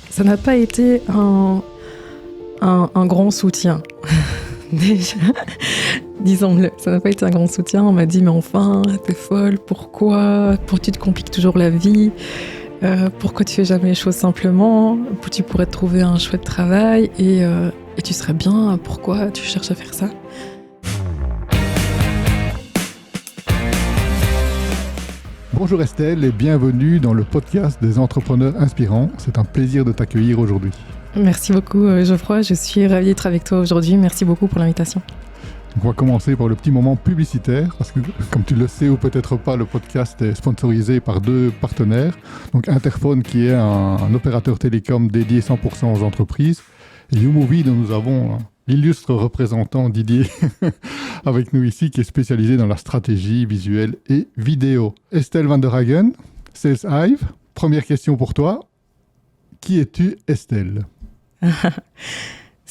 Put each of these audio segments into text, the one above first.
ça n'a pas été un grand soutien. Déjà, disons-le, ça n'a pas été un grand soutien. On m'a dit, mais enfin, t'es folle, pourquoi tu te compliques toujours la vie? Pourquoi tu fais jamais les choses simplement? Tu pourrais te trouver un chouette travail et tu serais bien. Pourquoi tu cherches à faire ça? Bonjour Estelle et bienvenue dans le podcast des entrepreneurs inspirants. C'est un plaisir de t'accueillir aujourd'hui. Merci beaucoup Geoffroy, je suis ravie d'être avec toi aujourd'hui. Merci beaucoup pour l'invitation. Donc on va commencer par le petit moment publicitaire parce que comme tu le sais ou peut-être pas, le podcast est sponsorisé par deux partenaires. Donc Interphone qui est un opérateur télécom dédié 100% aux entreprises et YouMovie dont nous avons l'illustre représentant Didier avec nous ici qui est spécialisé dans la stratégie visuelle et vidéo. Estelle Van der Hagen, Sales Hive, première question pour toi. Qui es-tu Estelle?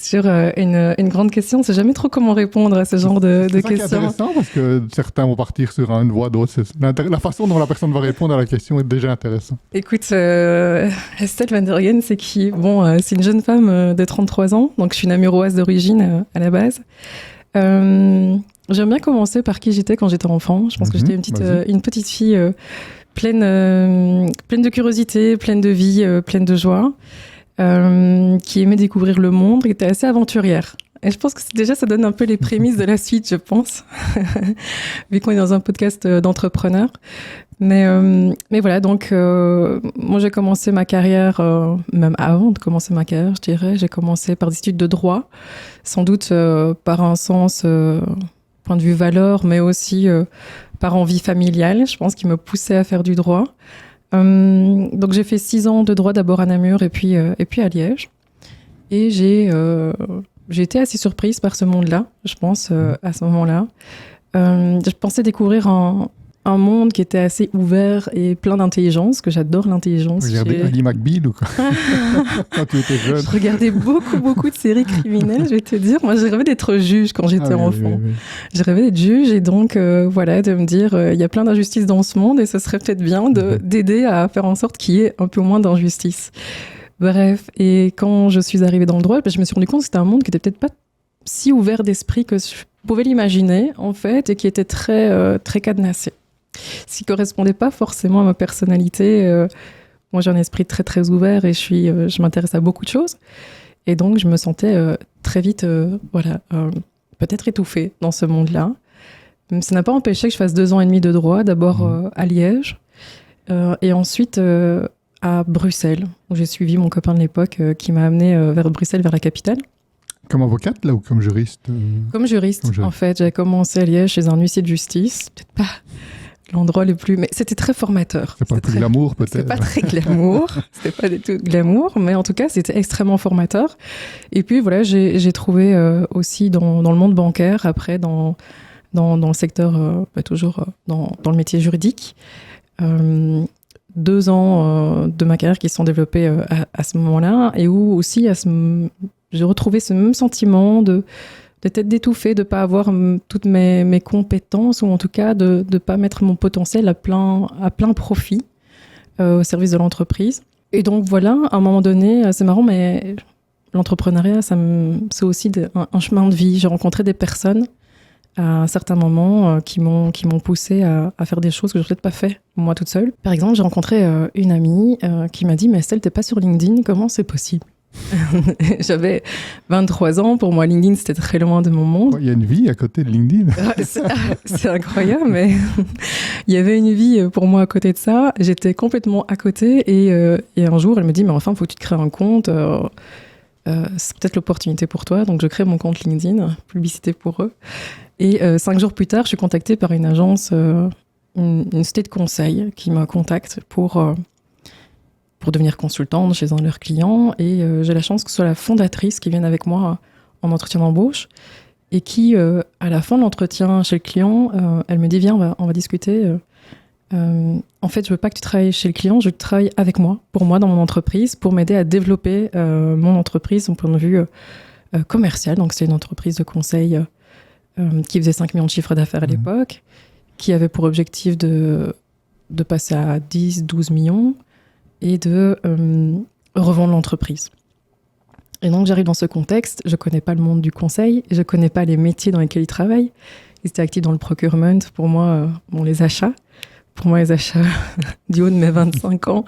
Sur une grande question, on ne sait jamais trop comment répondre à ce genre de questions. C'est intéressant parce que certains vont partir sur une voie, d'autres. La façon dont la personne va répondre à la question est déjà intéressante. Écoute, Estelle Van der Hagen, c'est qui? Bon, c'est une jeune femme de 33 ans, donc je suis namuroise d'origine à la base. J'aime bien commencer par qui j'étais quand j'étais enfant. Je pense que j'étais une petite fille pleine de curiosité, pleine de vie, pleine de joie. Qui aimait découvrir le monde, qui était assez aventurière. Et je pense que déjà, ça donne un peu les prémices de la suite, je pense, vu qu'on est dans un podcast d'entrepreneurs. Mais voilà, donc moi, j'ai commencé ma carrière, même avant de commencer ma carrière, je dirais, j'ai commencé par des études de droit, sans doute par un sens, point de vue valeur, mais aussi par envie familiale, je pense, qui me poussait à faire du droit. Donc j'ai fait 6 ans de droit d'abord à Namur et puis à Liège et j'ai été assez surprise par ce monde-là, je pense, à ce moment-là. Je pensais découvrir un monde qui était assez ouvert et plein d'intelligence, que j'adore l'intelligence. Vous regardez Ali McBeal ou quoi? Quand tu étais jeune. Je regardais beaucoup de séries criminelles, je vais te dire. Moi, j'ai rêvé d'être juge quand j'étais enfant. Oui. J'ai rêvé d'être juge et donc, voilà, de me dire, il y a plein d'injustices dans ce monde et ce serait peut-être bien d'aider à faire en sorte qu'il y ait un peu moins d'injustice. Bref, et quand je suis arrivée dans le droit, je me suis rendu compte que c'était un monde qui était peut-être pas si ouvert d'esprit que je pouvais l'imaginer, en fait, et qui était très cadenassé. Ce qui correspondait pas forcément à ma personnalité. Moi, j'ai un esprit très ouvert et je m'intéresse à beaucoup de choses. Et donc, je me sentais très vite, peut-être étouffée dans ce monde-là. Ça n'a pas empêché que je fasse 2 ans et demi de droit, d'abord à Liège et ensuite à Bruxelles, où j'ai suivi mon copain de l'époque qui m'a amenée vers Bruxelles, vers la capitale. Comme avocate, là, ou comme juriste? Comme juriste, en fait. J'avais commencé à Liège chez un huissier de justice. Peut-être pas l'endroit le plus... Mais c'était très formateur. C'est pas le plus glamour, peut-être? C'était pas très glamour. C'était pas du tout glamour, mais en tout cas, c'était extrêmement formateur. Et puis, voilà, j'ai trouvé aussi dans le monde bancaire, après, dans le secteur, toujours dans le métier juridique, 2 ans de ma carrière qui se sont développés à ce moment-là, et où aussi, j'ai retrouvé ce même sentiment peut-être d'étouffer, de ne pas avoir toutes mes compétences, ou en tout cas de ne pas mettre mon potentiel à plein profit au service de l'entreprise. Et donc voilà, à un moment donné, c'est marrant, mais l'entrepreneuriat, c'est aussi un chemin de vie. J'ai rencontré des personnes à certains moments qui m'ont poussée à faire des choses que je n'aurais peut-être pas fait moi toute seule. Par exemple, j'ai rencontré une amie qui m'a dit « Mais Estelle, t'es pas sur LinkedIn, comment c'est possible ?» J'avais 23 ans, pour moi LinkedIn c'était très loin de mon monde. Il y a une vie à côté de LinkedIn. C'est incroyable, mais il y avait une vie pour moi à côté de ça. J'étais complètement à côté et un jour elle me dit mais enfin il faut que tu te crées un compte, c'est peut-être l'opportunité pour toi. Donc je crée mon compte LinkedIn, publicité pour eux. Et 5 jours plus tard je suis contactée par une agence, une société de conseil qui me contacte pour devenir consultante chez un de leurs clients. Et j'ai la chance que ce soit la fondatrice qui vienne avec moi en entretien d'embauche et qui, à la fin de l'entretien chez le client, elle me dit « Viens, on va discuter. En fait, je veux pas que tu travailles chez le client, je veux que tu travailles avec moi, pour moi, dans mon entreprise, pour m'aider à développer mon entreprise, mon point de vue commercial. » Donc, c'est une entreprise de conseil qui faisait 5 millions de chiffres d'affaires à l'époque, qui avait pour objectif de passer à 10, 12 millions et de revendre l'entreprise. Et donc j'arrive dans ce contexte, je ne connais pas le monde du conseil, je ne connais pas les métiers dans lesquels ils travaillent. Ils étaient actifs dans le procurement, pour moi, les achats. Pour moi, les achats du haut de mes 25 ans,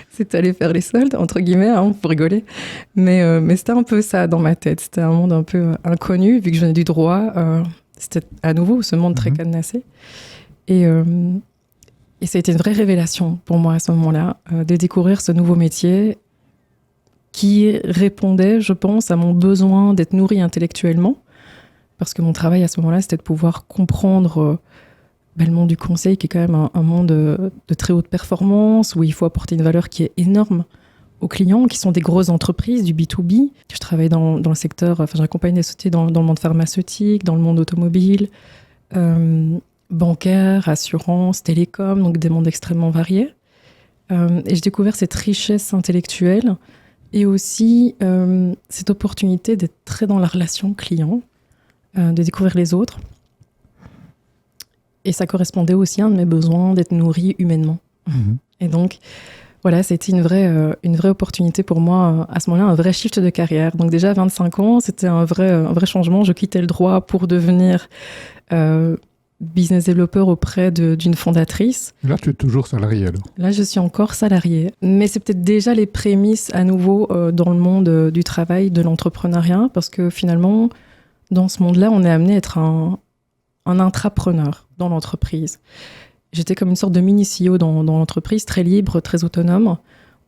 c'était aller faire les soldes, entre guillemets, pour rigoler. Mais c'était un peu ça dans ma tête. C'était un monde un peu inconnu, vu que je venais du droit. C'était à nouveau ce monde très cadenassé. Et ça a été une vraie révélation pour moi à ce moment-là, de découvrir ce nouveau métier qui répondait, je pense, à mon besoin d'être nourrie intellectuellement. Parce que mon travail à ce moment-là, c'était de pouvoir comprendre le monde du conseil, qui est quand même un monde de très haute performance, où il faut apporter une valeur qui est énorme aux clients, qui sont des grosses entreprises, du B2B. Je travaille dans le secteur, j'accompagne des sociétés dans le monde pharmaceutique, dans le monde automobile, bancaire, assurance, télécom, donc des mondes extrêmement variés. Et j'ai découvert cette richesse intellectuelle et aussi cette opportunité d'être très dans la relation client, de découvrir les autres. Et ça correspondait aussi à un de mes besoins d'être nourrie humainement. Et donc, voilà, c'était une vraie opportunité pour moi, à ce moment-là, un vrai shift de carrière. Donc déjà, à 25 ans, c'était un vrai changement. Je quittais le droit pour devenir business développeur auprès d'une fondatrice. Là, tu es toujours salarié, alors? Là, je suis encore salariée. Mais c'est peut-être déjà les prémices, à nouveau, dans le monde du travail, de l'entrepreneuriat, parce que finalement, dans ce monde-là, on est amené à être un intrapreneur dans l'entreprise. J'étais comme une sorte de mini-CEO dans l'entreprise, très libre, très autonome,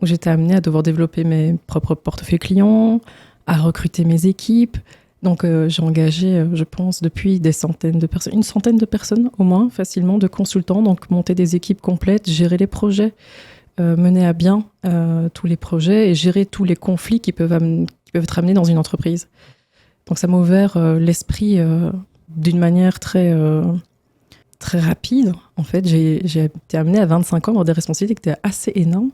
où j'étais amenée à devoir développer mes propres portefeuilles clients, à recruter mes équipes. Donc j'ai engagé, je pense, depuis des centaines de personnes, une centaine de personnes au moins, facilement, de consultants, donc monter des équipes complètes, gérer les projets, mener à bien tous les projets et gérer tous les conflits qui peuvent être amenés dans une entreprise. Donc ça m'a ouvert l'esprit d'une manière très rapide. En fait, j'ai été amenée à 25 ans dans des responsabilités qui étaient assez énormes.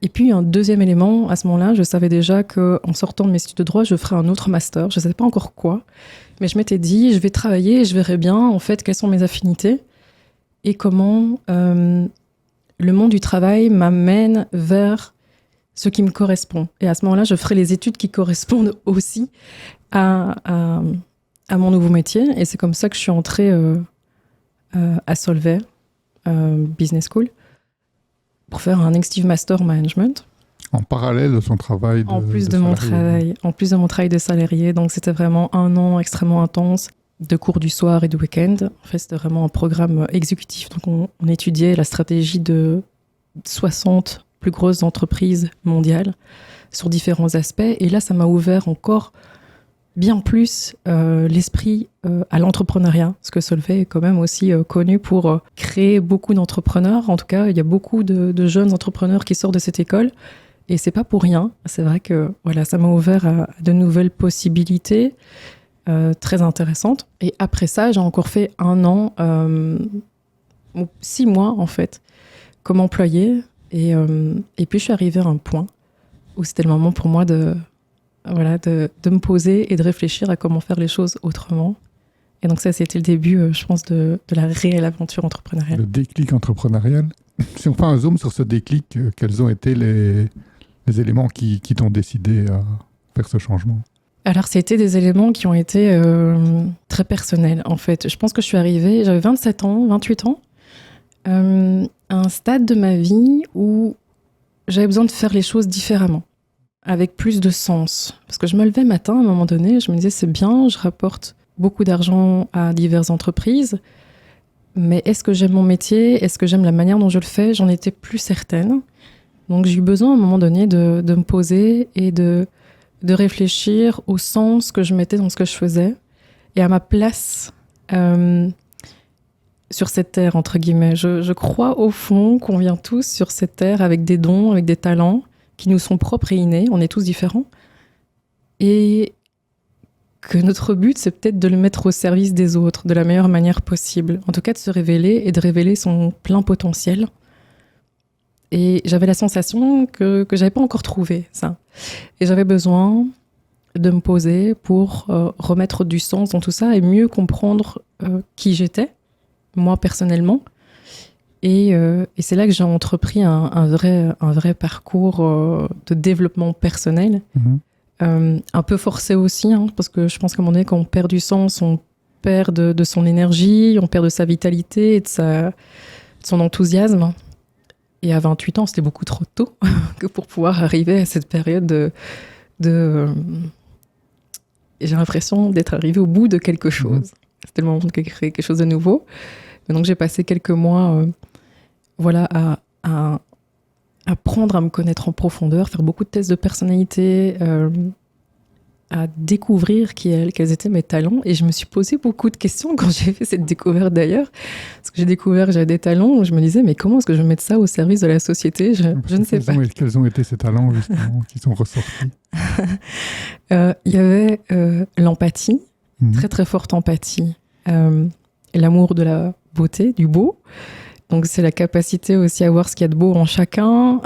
Et puis, un deuxième élément, à ce moment-là, je savais déjà qu'en sortant de mes études de droit, je ferais un autre master. Je ne savais pas encore quoi, mais je m'étais dit, je vais travailler et je verrai bien, en fait, quelles sont mes affinités et comment le monde du travail m'amène vers ce qui me correspond. Et à ce moment-là, je ferai les études qui correspondent aussi à mon nouveau métier. Et c'est comme ça que je suis entrée à Solvay Business School pour faire un Executive Master Management. En parallèle de son travail de En plus de mon travail de salarié. Donc c'était vraiment un an extrêmement intense de cours du soir et du week-end. En fait, c'était vraiment un programme exécutif. Donc on étudiait la stratégie de 60 plus grosses entreprises mondiales sur différents aspects. Et là, ça m'a ouvert encore bien plus l'esprit à l'entrepreneuriat, parce que Solvay est quand même aussi connu pour créer beaucoup d'entrepreneurs. En tout cas, il y a beaucoup de jeunes entrepreneurs qui sortent de cette école, et c'est pas pour rien. C'est vrai que voilà, ça m'a ouvert à de nouvelles possibilités très intéressantes. Et après ça, j'ai encore fait 1 an, 6 mois en fait, comme employée, et puis je suis arrivée à un point où c'était le moment pour moi de me poser et de réfléchir à comment faire les choses autrement. Et donc ça, c'était le début, je pense, de la réelle aventure entrepreneuriale. Le déclic entrepreneurial. Si on fait un zoom sur ce déclic, quels ont été les éléments qui t'ont décidé à faire ce changement? Alors, c'était des éléments qui ont été très personnels, en fait. Je pense que je suis arrivée, j'avais 27 ans, 28 ans, à un stade de ma vie où j'avais besoin de faire les choses différemment, avec plus de sens. Parce que je me levais matin, à un moment donné, je me disais, c'est bien, je rapporte beaucoup d'argent à diverses entreprises, mais est-ce que j'aime mon métier? Est-ce que j'aime la manière dont je le fais? J'en étais plus certaine. Donc j'ai eu besoin, à un moment donné, de me poser et de réfléchir au sens que je mettais dans ce que je faisais et à ma place sur cette terre, entre guillemets. Je crois, au fond, qu'on vient tous sur cette terre avec des dons, avec des talents qui nous sont propres et innés, on est tous différents, et que notre but, c'est peut-être de le mettre au service des autres de la meilleure manière possible. En tout cas, de se révéler et de révéler son plein potentiel. Et j'avais la sensation que j'avais pas encore trouvé ça. Et j'avais besoin de me poser pour remettre du sens dans tout ça et mieux comprendre qui j'étais, moi personnellement, Et c'est là que j'ai entrepris un vrai parcours de développement personnel. Un peu forcé aussi, hein, parce que je pense qu'à un moment donné, quand on perd du sens, on perd de son énergie, on perd de sa vitalité et de son enthousiasme. Et à 28 ans, c'était beaucoup trop tôt que pour pouvoir arriver à cette période j'ai l'impression d'être arrivée au bout de quelque chose. C'était le moment de créer quelque chose de nouveau. Et donc j'ai passé quelques mois à apprendre à me connaître en profondeur, faire beaucoup de tests de personnalité, à découvrir quels étaient mes talents. Et je me suis posé beaucoup de questions quand j'ai fait cette découverte d'ailleurs. Parce que j'ai découvert que j'avais des talents, je me disais, mais comment est-ce que je vais mettre ça au service de la société ? Je ne sais pas. Quels ont été ces talents justement qui sont ressortis ? Il y avait l'empathie, très très forte empathie, l'amour de la beauté, du beau. Donc c'est la capacité aussi à voir ce qu'il y a de beau en chacun,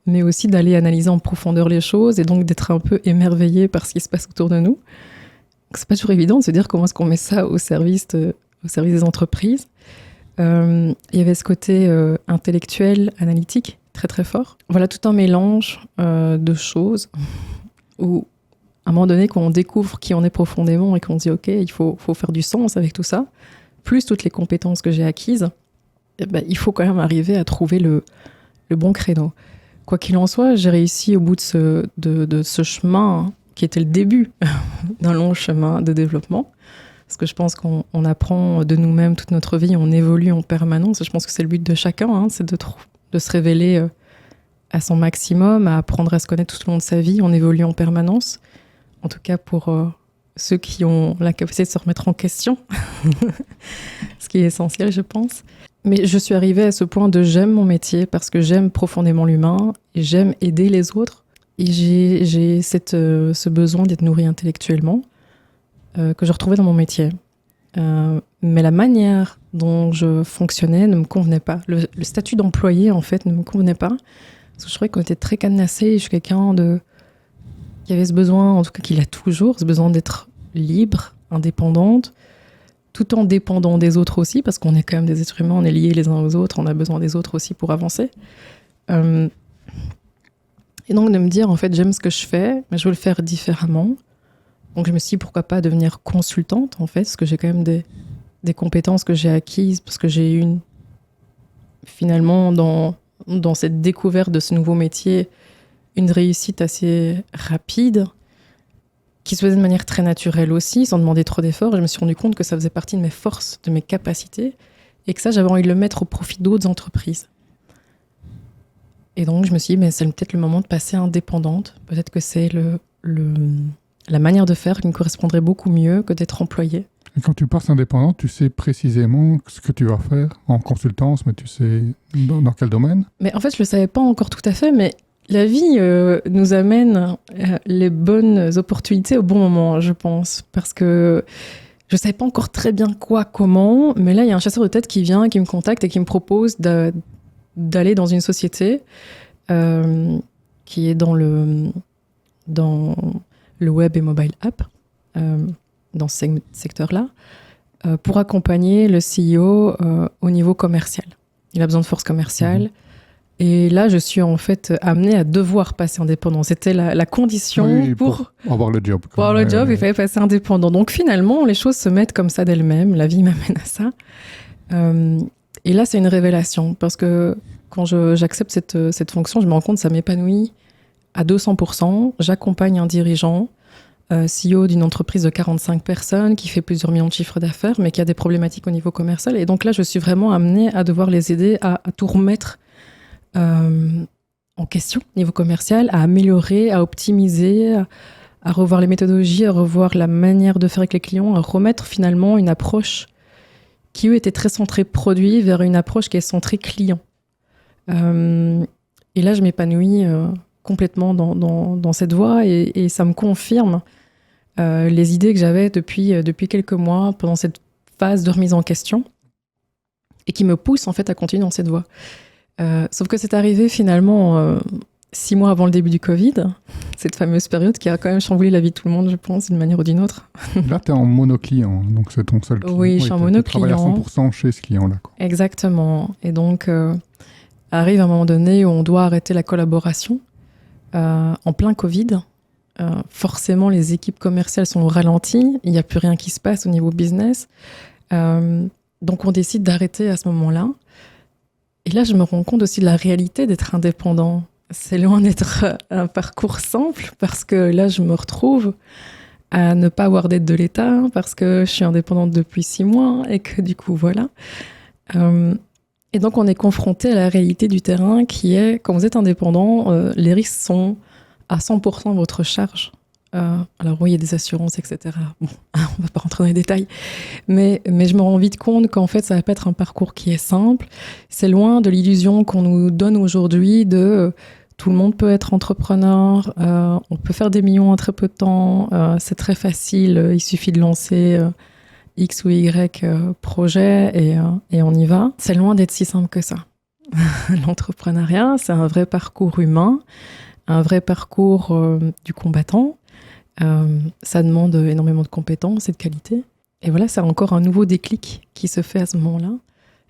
mais aussi d'aller analyser en profondeur les choses et donc d'être un peu émerveillé par ce qui se passe autour de nous. Donc c'est pas toujours évident de se dire comment est-ce qu'on met ça au service des entreprises. Il y avait ce côté intellectuel, analytique, très très fort. Voilà, tout un mélange de choses où à un moment donné, quand on découvre qui on est profondément et qu'on dit ok, il faut faire du sens avec tout ça, plus toutes les compétences que j'ai acquises, il faut quand même arriver à trouver le bon créneau. Quoi qu'il en soit, j'ai réussi au bout de ce chemin qui était le début d'un long chemin de développement. Parce que je pense qu'on apprend de nous-mêmes toute notre vie, on évolue en permanence. Je pense que c'est le but de chacun, hein, c'est de se révéler à son maximum, à apprendre à se connaître tout au long de sa vie. On évolue en permanence. En tout cas pour ceux qui ont la capacité de se remettre en question. Ce qui est essentiel, je pense. Mais je suis arrivée à ce point de j'aime mon métier parce que j'aime profondément l'humain et j'aime aider les autres. Et j'ai ce besoin d'être nourrie intellectuellement que je retrouvais dans mon métier. Mais la manière dont je fonctionnais ne me convenait pas. Le statut d'employé, en fait, ne me convenait pas. Parce que je trouvais qu'on était très cadenassé. Je suis quelqu'un qui avait ce besoin, en tout cas qui l'a toujours, ce besoin d'être libre, indépendante, tout en dépendant des autres aussi, parce qu'on est quand même des êtres humains, on est liés les uns aux autres, on a besoin des autres aussi pour avancer. Et donc de me dire, en fait, j'aime ce que je fais, mais je veux le faire différemment. Donc je me suis dit, pourquoi pas devenir consultante, en fait, parce que j'ai quand même des compétences que j'ai acquises, parce que j'ai eu finalement, dans cette découverte de ce nouveau métier, une réussite assez rapide, qui se faisait de manière très naturelle aussi, sans demander trop d'efforts. Et je me suis rendu compte que ça faisait partie de mes forces, de mes capacités, et que ça, j'avais envie de le mettre au profit d'autres entreprises. Et donc, je me suis dit, mais c'est peut-être le moment de passer indépendante. Peut-être que c'est la manière de faire qui me correspondrait beaucoup mieux que d'être employée. Et quand tu passes indépendante, tu sais précisément ce que tu vas faire en consultance, mais tu sais dans quel domaine ? Mais en fait, je ne le savais pas encore tout à fait, mais la vie nous amène les bonnes opportunités au bon moment, je pense. Parce que je ne savais pas encore très bien quoi, comment, mais là, il y a un chasseur de tête qui vient, qui me contacte et qui me propose d'aller dans une société qui est dans le web et mobile app, dans ce secteur-là, pour accompagner le CEO au niveau commercial. Il a besoin de force commerciale. Et là, je suis en fait amenée à devoir passer indépendant. C'était la condition pour avoir le job. Pour avoir le job, il fallait passer indépendant. Donc finalement, les choses se mettent comme ça d'elles-mêmes. La vie m'amène à ça. Et là, c'est une révélation. Parce que quand j'accepte cette fonction, je me rends compte que ça m'épanouit à 200%. J'accompagne un dirigeant, CEO d'une entreprise de 45 personnes, qui fait plusieurs millions de chiffres d'affaires, mais qui a des problématiques au niveau commercial. Et donc là, je suis vraiment amenée à devoir les aider à tout remettre en question, niveau commercial, à améliorer, à optimiser, à revoir les méthodologies, à revoir la manière de faire avec les clients, à remettre finalement une approche qui, eux, était très centrée produit vers une approche qui est centrée client. Et là, je m'épanouis complètement dans cette voie et ça me confirme les idées que j'avais depuis quelques mois pendant cette phase de remise en question et qui me pousse en fait à continuer dans cette voie. Sauf que c'est arrivé finalement 6 mois avant le début du Covid, cette fameuse période qui a quand même chamboulé la vie de tout le monde, je pense, d'une manière ou d'une autre. Là, tu es en monoclient, donc c'est ton seul client. Oui, je suis en monoclient. Tu travailles à 100% chez ce client-là. Quoi. Exactement. Et donc, arrive un moment donné où on doit arrêter la collaboration en plein Covid. Forcément, les équipes commerciales sont au ralenti. Il n'y a plus rien qui se passe au niveau business. Donc, on décide d'arrêter à ce moment-là. Et là, je me rends compte aussi de la réalité d'être indépendant. C'est loin d'être un parcours simple parce que là, je me retrouve à ne pas avoir d'aide de l'État parce que je suis indépendante depuis 6 mois et que du coup, voilà. Et donc, on est confronté à la réalité du terrain qui est, quand vous êtes indépendant, les risques sont à 100% votre charge. Alors oui, il y a des assurances, etc. Bon, on ne va pas rentrer dans les détails. Mais je me rends vite compte qu'en fait, ça ne va pas être un parcours qui est simple. C'est loin de l'illusion qu'on nous donne aujourd'hui de tout le monde peut être entrepreneur, on peut faire des millions en très peu de temps, c'est très facile, il suffit de lancer X ou Y projet et on y va. C'est loin d'être si simple que ça. L'entrepreneuriat, c'est un vrai parcours humain, un vrai parcours du combattant. Ça demande énormément de compétences et de qualité. Et voilà, c'est encore un nouveau déclic qui se fait à ce moment-là.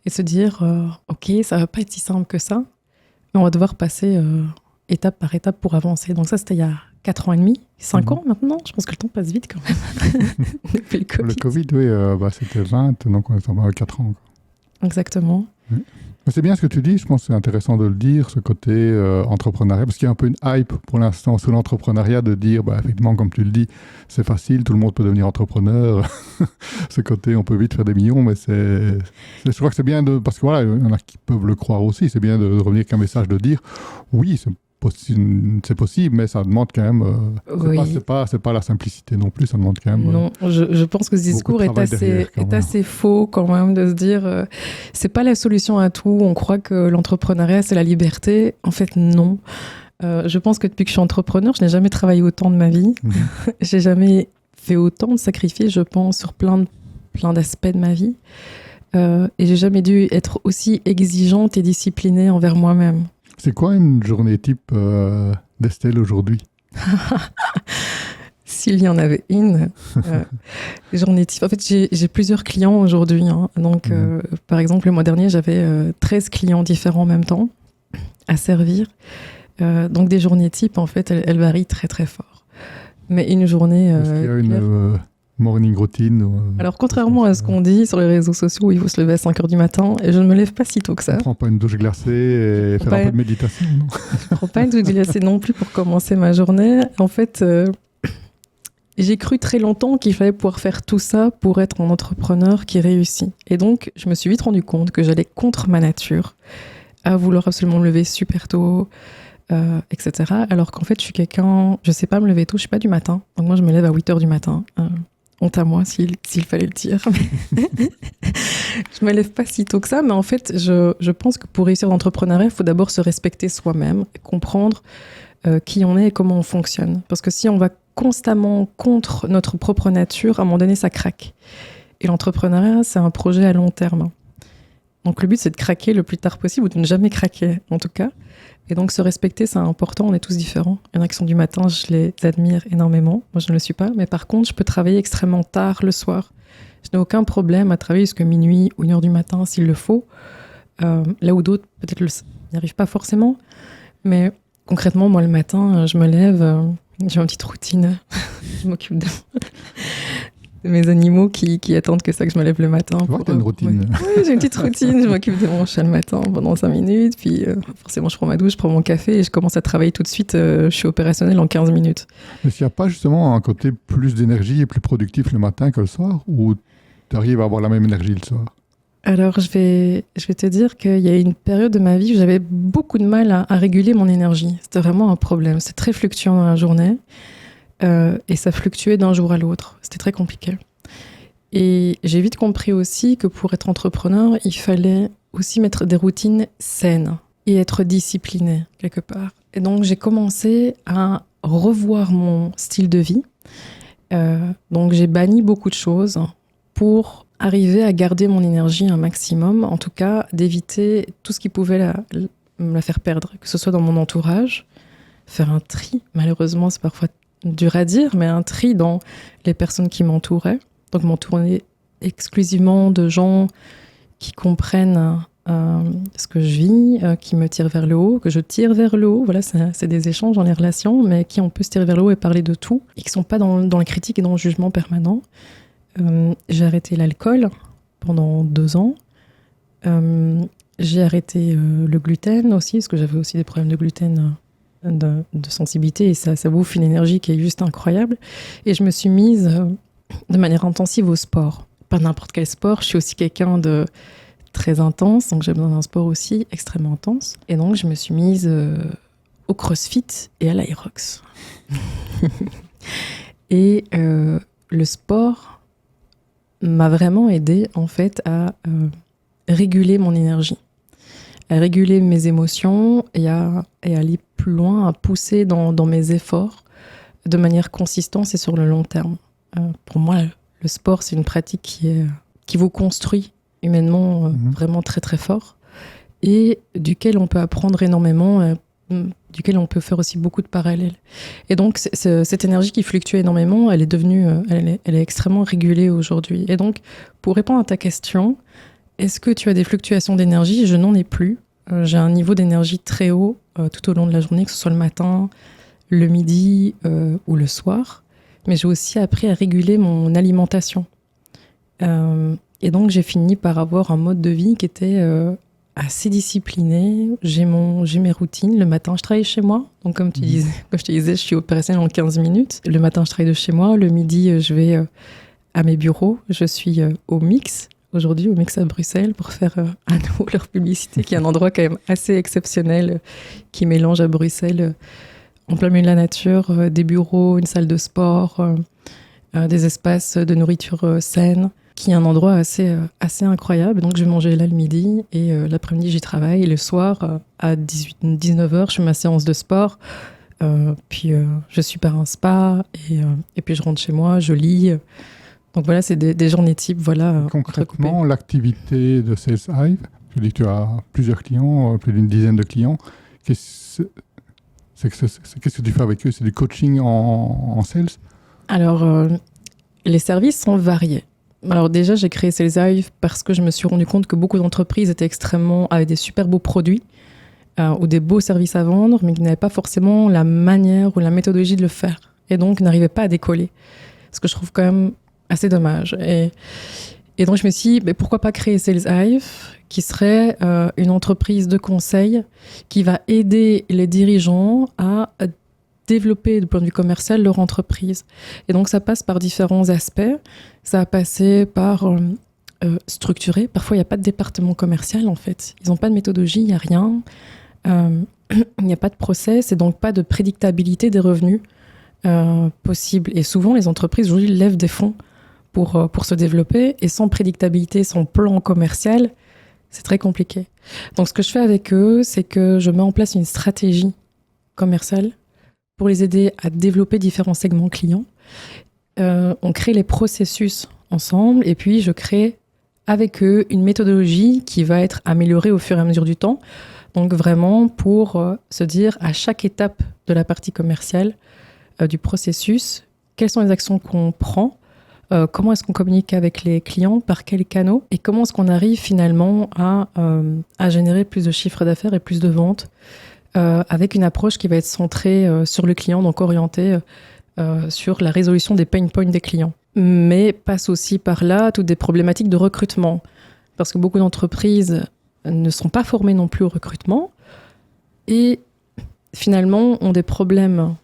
Et se dire, ok, ça va pas être si simple que ça, mais on va devoir passer étape par étape pour avancer. Donc ça, c'était il y a 4 ans et demi, 5 ans maintenant. Je pense que le temps passe vite quand même. Depuis le Covid. Le Covid, oui, c'était 20, donc on est à 4 ans. Quoi. Exactement. Oui. Mais c'est bien ce que tu dis, je pense que c'est intéressant de le dire, ce côté entrepreneuriat, parce qu'il y a un peu une hype pour l'instant sur l'entrepreneuriat de dire, effectivement, comme tu le dis, c'est facile, tout le monde peut devenir entrepreneur. Ce côté, on peut vite faire des millions, mais je crois que c'est bien parce que voilà, il y en a qui peuvent le croire aussi, c'est bien de revenir avec un message de dire, oui, c'est possible, mais ça demande quand même. C'est pas la simplicité non plus, ça demande quand même. Non, je pense que ce discours est assez faux quand même de se dire c'est pas la solution à tout. On croit que l'entrepreneuriat c'est la liberté. En fait, non. Je pense que depuis que je suis entrepreneur, je n'ai jamais travaillé autant de ma vie. J'ai jamais fait autant de sacrifices, je pense, sur plein d'aspects de ma vie. Et j'ai jamais dû être aussi exigeante et disciplinée envers moi-même. C'est quoi une journée type d'Estelle aujourd'hui? S'il y en avait une. Journée type. En fait, j'ai plusieurs clients aujourd'hui. Donc, par exemple, le mois dernier, j'avais 13 clients différents en même temps à servir. Donc, des journées types, en fait, elles varient très, très fort. Mais une journée... Est-ce qu'il y a une morning routine Alors, contrairement à ce qu'on dit sur les réseaux sociaux où il faut se lever à 5h du matin, et je ne me lève pas si tôt que ça. Tu ne prends pas une douche glacée et faire un peu de méditation, non? Je ne prends pas une douche glacée non plus pour commencer ma journée. En fait, j'ai cru très longtemps qu'il fallait pouvoir faire tout ça pour être un entrepreneur qui réussit. Et donc, je me suis vite rendu compte que j'allais contre ma nature, à vouloir absolument me lever super tôt, etc. Alors qu'en fait, je suis quelqu'un... Je ne sais pas me lever tôt, je ne suis pas du matin. Donc moi, je me lève à 8h du matin. Honte à moi s'il fallait le dire. Je me lève pas si tôt que ça, mais en fait, je pense que pour réussir dans l'entrepreneuriat, il faut d'abord se respecter soi-même, comprendre qui on est et comment on fonctionne. Parce que si on va constamment contre notre propre nature, à un moment donné, ça craque. Et l'entrepreneuriat, c'est un projet à long terme. Donc le but, c'est de craquer le plus tard possible, ou de ne jamais craquer, en tout cas. Et donc se respecter, c'est important, on est tous différents. Il y en a qui sont du matin, je les admire énormément. Moi, je ne le suis pas. Mais par contre, je peux travailler extrêmement tard le soir. Je n'ai aucun problème à travailler jusqu'à minuit ou 1h du matin s'il le faut. Là où d'autres, peut-être, n'y arrivent pas forcément. Mais concrètement, moi, le matin, je me lève, j'ai une petite routine. Je m'occupe de mes animaux qui attendent que je me lève le matin. Tu vois que tu as une routine. Oui, j'ai une petite routine. Je m'occupe de mon chat le matin pendant 5 minutes. Puis forcément, je prends ma douche, je prends mon café et je commence à travailler tout de suite. Je suis opérationnelle en 15 minutes. Est-ce qu'il n'y a pas justement un côté plus d'énergie et plus productif le matin que le soir? Ou tu arrives à avoir la même énergie le soir? Alors, je vais te dire qu'il y a une période de ma vie où j'avais beaucoup de mal à réguler mon énergie. C'était vraiment un problème. C'est très fluctuant dans la journée. Et ça fluctuait d'un jour à l'autre. C'était très compliqué. Et j'ai vite compris aussi que pour être entrepreneur, il fallait aussi mettre des routines saines et être discipliné quelque part. Et donc, j'ai commencé à revoir mon style de vie. Donc, j'ai banni beaucoup de choses pour arriver à garder mon énergie un maximum, en tout cas d'éviter tout ce qui pouvait me la faire perdre, que ce soit dans mon entourage, faire un tri. Malheureusement, c'est parfois dur à dire, mais un tri dans les personnes qui m'entouraient. Donc m'entourer exclusivement de gens qui comprennent ce que je vis, qui me tirent vers le haut, que je tire vers le haut. Voilà, c'est des échanges dans les relations, mais qui on peut se tirer vers le haut et parler de tout, et qui ne sont pas dans la critique et dans le jugement permanent. J'ai arrêté l'alcool pendant 2 ans. J'ai arrêté le gluten aussi, parce que j'avais aussi des problèmes de gluten, de sensibilité, et ça bouffe une énergie qui est juste incroyable. Et je me suis mise de manière intensive au sport. Pas n'importe quel sport, je suis aussi quelqu'un de très intense, donc j'ai besoin d'un sport aussi extrêmement intense. Et donc je me suis mise au crossfit et à l'aerox. Et le sport m'a vraiment aidée en fait à réguler mon énergie, à réguler mes émotions et à aller plus loin, à pousser dans mes efforts de manière consistante et sur le long terme. Pour moi, le sport, c'est une pratique qui vous construit humainement vraiment très très fort, et duquel on peut apprendre énormément, duquel on peut faire aussi beaucoup de parallèles. Et donc cette énergie qui fluctue énormément, elle est devenue, elle est extrêmement régulée aujourd'hui. Et donc pour répondre à ta question, est-ce que tu as des fluctuations d'énergie? Je n'en ai plus. J'ai un niveau d'énergie très haut tout au long de la journée, que ce soit le matin, le midi ou le soir. Mais j'ai aussi appris à réguler mon alimentation. Et donc, j'ai fini par avoir un mode de vie qui était assez discipliné. J'ai mes routines. Le matin, je travaille chez moi. Donc, comme je te disais, je suis opérationnelle en 15 minutes. Le matin, je travaille de chez moi. Le midi, je vais à mes bureaux. Je suis au Mix, aujourd'hui, au Mix à Bruxelles, pour faire à nouveau leur publicité, qui est un endroit quand même assez exceptionnel, qui mélange à Bruxelles, en plein milieu de la nature, des bureaux, une salle de sport, des espaces de nourriture saine, qui est un endroit assez incroyable. Donc je vais manger là le midi, et l'après-midi j'y travaille, et le soir à 19h je fais ma séance de sport, puis je suis par un spa, et puis je rentre chez moi, je lis. Donc voilà, c'est des journées types. Voilà, concrètement, l'activité de Sales Hive, je dis que tu as plusieurs clients, plus d'une dizaine de clients. Qu'est-ce que tu fais avec eux? C'est du coaching en sales? Alors, les services sont variés. Alors déjà, j'ai créé Sales Hive parce que je me suis rendu compte que beaucoup d'entreprises avaient des super beaux produits ou des beaux services à vendre, mais qui n'avaient pas forcément la manière ou la méthodologie de le faire, et donc n'arrivaient pas à décoller. Ce que je trouve quand même assez dommage. Et donc je me suis dit, mais pourquoi pas créer Sales Hive, qui serait une entreprise de conseil qui va aider les dirigeants à développer, du point de vue commercial, leur entreprise. Et donc ça passe par différents aspects. Ça va passer par structurer. Parfois, il n'y a pas de département commercial, en fait. Ils n'ont pas de méthodologie, il n'y a rien. Il n'y a pas de process, et donc pas de prédictabilité des revenus possibles. Et souvent, les entreprises, aujourd'hui, lèvent des fonds pour se développer, et sans prédictabilité, sans plan commercial, c'est très compliqué. Donc, ce que je fais avec eux, c'est que je mets en place une stratégie commerciale pour les aider à développer différents segments clients. On crée les processus ensemble, et puis je crée avec eux une méthodologie qui va être améliorée au fur et à mesure du temps. Donc vraiment pour se dire à chaque étape de la partie commerciale du processus, quelles sont les actions qu'on prend, comment est-ce qu'on communique avec les clients, par quels canaux, et comment est-ce qu'on arrive finalement à générer plus de chiffre d'affaires et plus de ventes avec une approche qui va être centrée sur le client, donc orientée sur la résolution des pain points des clients. Mais passe aussi par là toutes des problématiques de recrutement, parce que beaucoup d'entreprises ne sont pas formées non plus au recrutement, et finalement ont des problèmes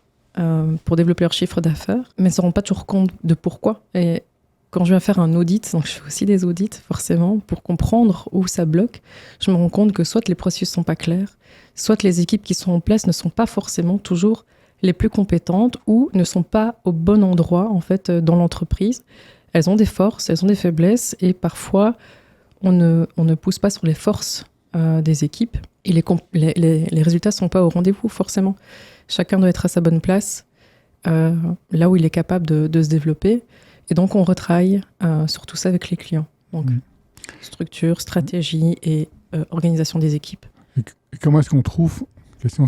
pour développer leur chiffre d'affaires, mais ne se rendent pas toujours compte de pourquoi. Et quand je viens faire un audit, donc je fais aussi des audits forcément, pour comprendre où ça bloque, je me rends compte que soit les processus ne sont pas clairs, soit les équipes qui sont en place ne sont pas forcément toujours les plus compétentes, ou ne sont pas au bon endroit en fait dans l'entreprise. Elles ont des forces, elles ont des faiblesses, et parfois on ne pousse pas sur les forces des équipes, et les résultats ne sont pas au rendez-vous forcément. Chacun doit être à sa bonne place, là où il est capable de se développer, et donc on retravaille sur tout ça avec les clients. Donc structure, stratégie et organisation des équipes. Et comment est-ce qu'on trouve Question,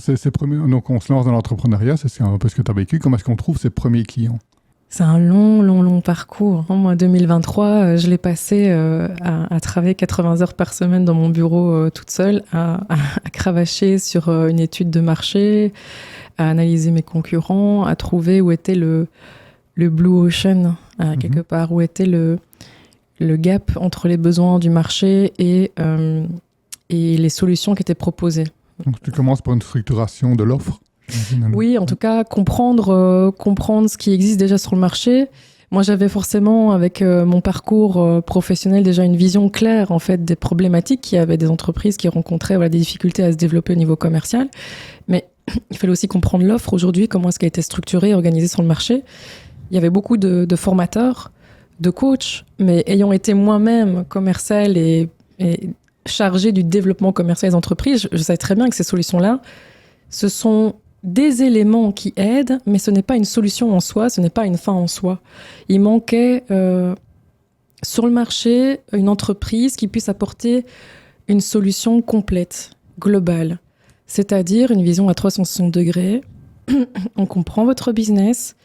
donc on se lance dans l'entrepreneuriat, c'est un peu ce que tu as vécu. Comment est-ce qu'on trouve ses premiers clients? C'est un long parcours. Moi, 2023, je l'ai passé à travailler 80 heures par semaine dans mon bureau toute seule, à cravacher sur une étude de marché, à analyser mes concurrents, à trouver où était le blue ocean, quelque part, où était le gap entre les besoins du marché et les solutions qui étaient proposées. Donc tu commences par une structuration de l'offre? Oui, en tout cas, comprendre ce qui existe déjà sur le marché. Moi, j'avais forcément, avec mon parcours professionnel, déjà une vision claire en fait des problématiques qu'il y avait des entreprises qui rencontraient des difficultés à se développer au niveau commercial. Mais il fallait aussi comprendre l'offre aujourd'hui, comment est-ce qu'elle a été structurée, organisée sur le marché. Il y avait beaucoup de formateurs, de coachs, mais ayant été moi-même commercial et chargée du développement commercial des entreprises, je savais très bien que ces solutions-là, ce sont des éléments qui aident, mais ce n'est pas une solution en soi, ce n'est pas une fin en soi. Il manquait sur le marché une entreprise qui puisse apporter une solution complète, globale, c'est-à-dire une vision à 360 degrés. On comprend votre business,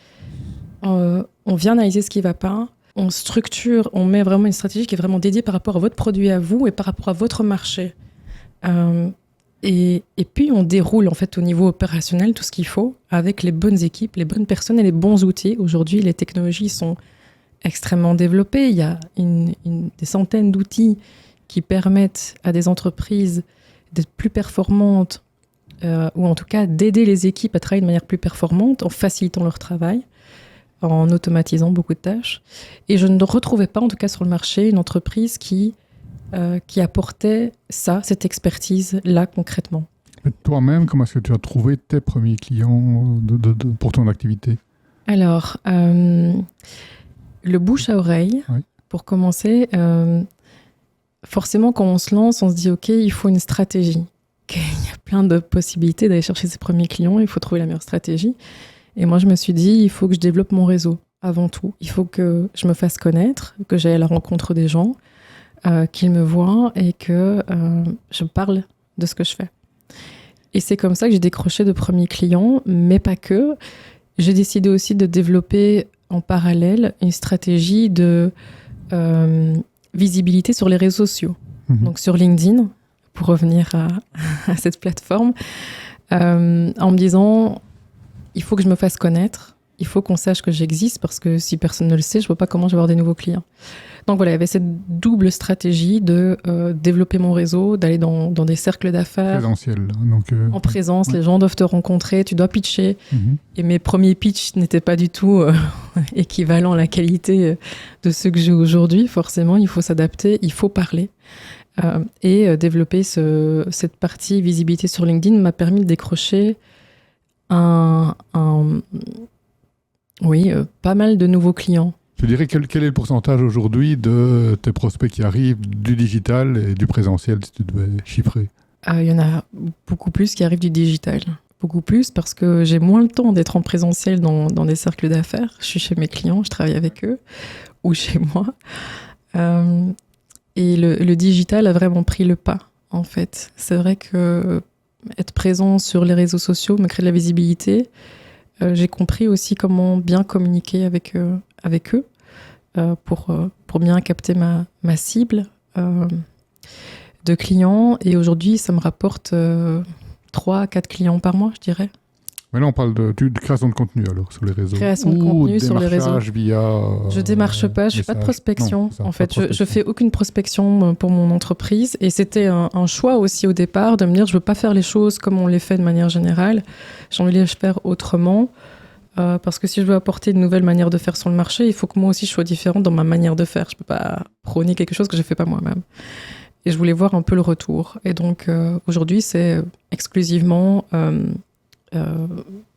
on vient analyser ce qui ne va pas, on structure, on met vraiment une stratégie qui est vraiment dédiée par rapport à votre produit à vous et par rapport à votre marché. Et puis, on déroule en fait au niveau opérationnel tout ce qu'il faut avec les bonnes équipes, les bonnes personnes et les bons outils. Aujourd'hui, les technologies sont extrêmement développées. Il y a des centaines d'outils qui permettent à des entreprises d'être plus performantes ou en tout cas d'aider les équipes à travailler de manière plus performante en facilitant leur travail, en automatisant beaucoup de tâches. Et je ne retrouvais pas, en tout cas sur le marché, une entreprise qui apportait cette expertise-là concrètement. Et toi-même, comment est-ce que tu as trouvé tes premiers clients pour ton activité? Alors, le bouche à oreille, oui. Pour commencer, forcément quand on se lance, on se dit ok, il faut une stratégie. Okay, il y a plein de possibilités d'aller chercher ses premiers clients, il faut trouver la meilleure stratégie. Et moi je me suis dit, il faut que je développe mon réseau avant tout. Il faut que je me fasse connaître, que j'aille à la rencontre des gens, qu'ils me voient et que je parle de ce que je fais. Et c'est comme ça que j'ai décroché de premiers clients, mais pas que. J'ai décidé aussi de développer en parallèle une stratégie de visibilité sur les réseaux sociaux. Donc sur LinkedIn, pour revenir à cette plateforme, en me disant, il faut que je me fasse connaître, il faut qu'on sache que j'existe, parce que si personne ne le sait, je ne vois pas comment je vais avoir des nouveaux clients. Donc voilà, il y avait cette double stratégie de développer mon réseau, d'aller dans des cercles d'affaires. Présentiel. En présence, ouais. Les gens doivent te rencontrer, tu dois pitcher. Et mes premiers pitchs n'étaient pas du tout équivalents à la qualité de ceux que j'ai aujourd'hui. Forcément, il faut s'adapter, il faut parler. Et développer cette partie visibilité sur LinkedIn m'a permis de décrocher pas mal de nouveaux clients. Je dirais quel est le pourcentage aujourd'hui de tes prospects qui arrivent du digital et du présentiel, si tu devais chiffrer? Il y en a beaucoup plus qui arrivent du digital. Beaucoup plus parce que j'ai moins le temps d'être en présentiel dans des cercles d'affaires. Je suis chez mes clients, je travaille avec eux ou chez moi. Et le digital a vraiment pris le pas, en fait. C'est vrai que être présent sur les réseaux sociaux me crée de la visibilité. J'ai compris aussi comment bien communiquer avec eux pour bien capter ma cible de clients. Et aujourd'hui, ça me rapporte 3 à 4 clients par mois, je dirais. Mais là, on parle de création de contenu, alors, sur les réseaux. Création de contenu sur les réseaux. Via je démarche pas, je fais pas de prospection. Non, en fait, je fais aucune prospection pour mon entreprise. Et c'était un choix aussi au départ de me dire, je veux pas faire les choses comme on les fait de manière générale. J'ai envie de les faire autrement. Parce que si je veux apporter une nouvelle manière de faire sur le marché, il faut que moi aussi je sois différente dans ma manière de faire. Je peux pas prôner quelque chose que je fais pas moi-même. Et je voulais voir un peu le retour. Et donc, aujourd'hui, c'est exclusivement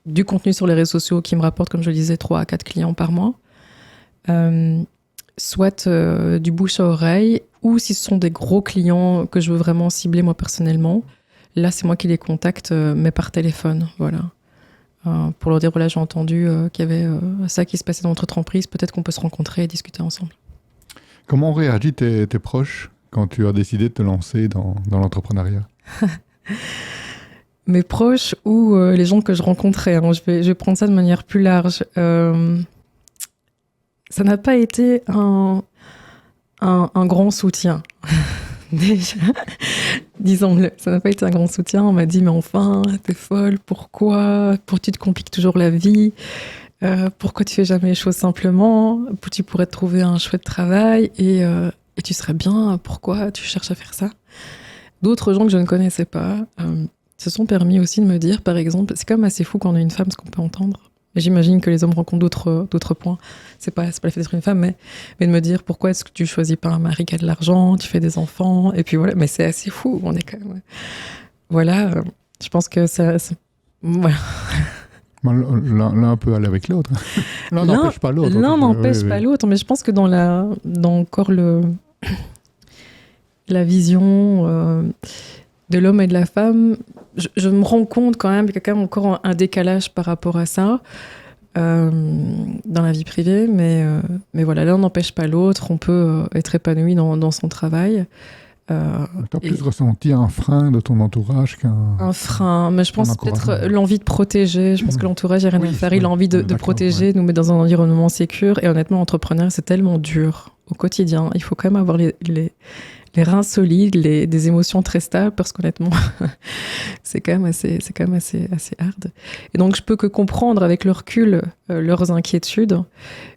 du contenu sur les réseaux sociaux qui me rapporte, comme je le disais, 3 à 4 clients par mois. Soit du bouche à oreille, ou si ce sont des gros clients que je veux vraiment cibler moi personnellement, là, c'est moi qui les contacte, mais par téléphone, voilà. Pour leur dire, voilà, j'ai entendu qu'il y avait ça qui se passait dans notre entreprise, peut-être qu'on peut se rencontrer et discuter ensemble. Comment ont réagi tes proches quand tu as décidé de te lancer dans l'entrepreneuriat? mes proches ou les gens que je rencontrais. Hein. Je vais prendre ça de manière plus large. Ça n'a pas été un grand soutien. Déjà, disons-le, ça n'a pas été un grand soutien. On m'a dit, mais enfin, t'es folle, pourquoi tu te compliques toujours la vie? Pourquoi tu fais jamais les choses simplement? Tu pourrais te trouver un chouette travail et tu serais bien. Pourquoi tu cherches à faire ça? D'autres gens que je ne connaissais pas se sont permis aussi de me dire, par exemple, c'est quand même assez fou quand on est une femme, ce qu'on peut entendre. Et j'imagine que les hommes rencontrent d'autres points. C'est pas le fait d'être une femme, mais de me dire pourquoi est-ce que tu choisis pas un mari qui a de l'argent, tu fais des enfants, et puis voilà. Mais c'est assez fou. On est quand même. Voilà. Je pense que ça voilà. L'un peut aller avec l'autre. L'un n'empêche pas l'autre. L'un n'empêche pas l'autre, mais je pense que dans encore la vision de l'homme et de la femme, je me rends compte quand même qu'il y a quand même encore un décalage par rapport à ça dans la vie privée, mais voilà, l'un n'empêche pas l'autre, on peut être épanoui dans son travail. Tu as plus ressenti un frein de ton entourage un frein, mais je pense peut-être l'envie de protéger. Je pense que l'entourage n'a rien à faire. Il a envie de protéger, nous mettre dans un environnement sécure. Et honnêtement, l'entrepreneuriat, c'est tellement dur au quotidien. Il faut quand même avoir les reins solides, des émotions très stables, parce qu'honnêtement, c'est quand même assez hard. Et donc, je peux que comprendre avec le recul leurs inquiétudes.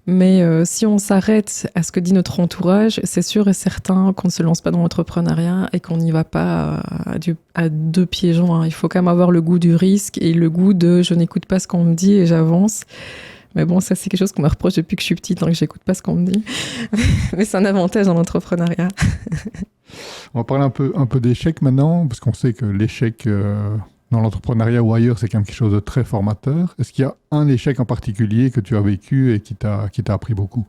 Mais si on s'arrête à ce que dit notre entourage, c'est sûr et certain qu'on ne se lance pas dans l'entrepreneuriat et qu'on n'y va pas à deux pieds joints. Il faut quand même avoir le goût du risque et le goût de « je n'écoute pas ce qu'on me dit et j'avance ». Mais bon, ça, c'est quelque chose qu'on me reproche depuis que je suis petite, donc j'écoute pas ce qu'on me dit. Mais c'est un avantage dans l'entrepreneuriat. On va parler un peu d'échec maintenant, parce qu'on sait que l'échec dans l'entrepreneuriat ou ailleurs, c'est quand même quelque chose de très formateur. Est-ce qu'il y a un échec en particulier que tu as vécu et qui t'a appris beaucoup?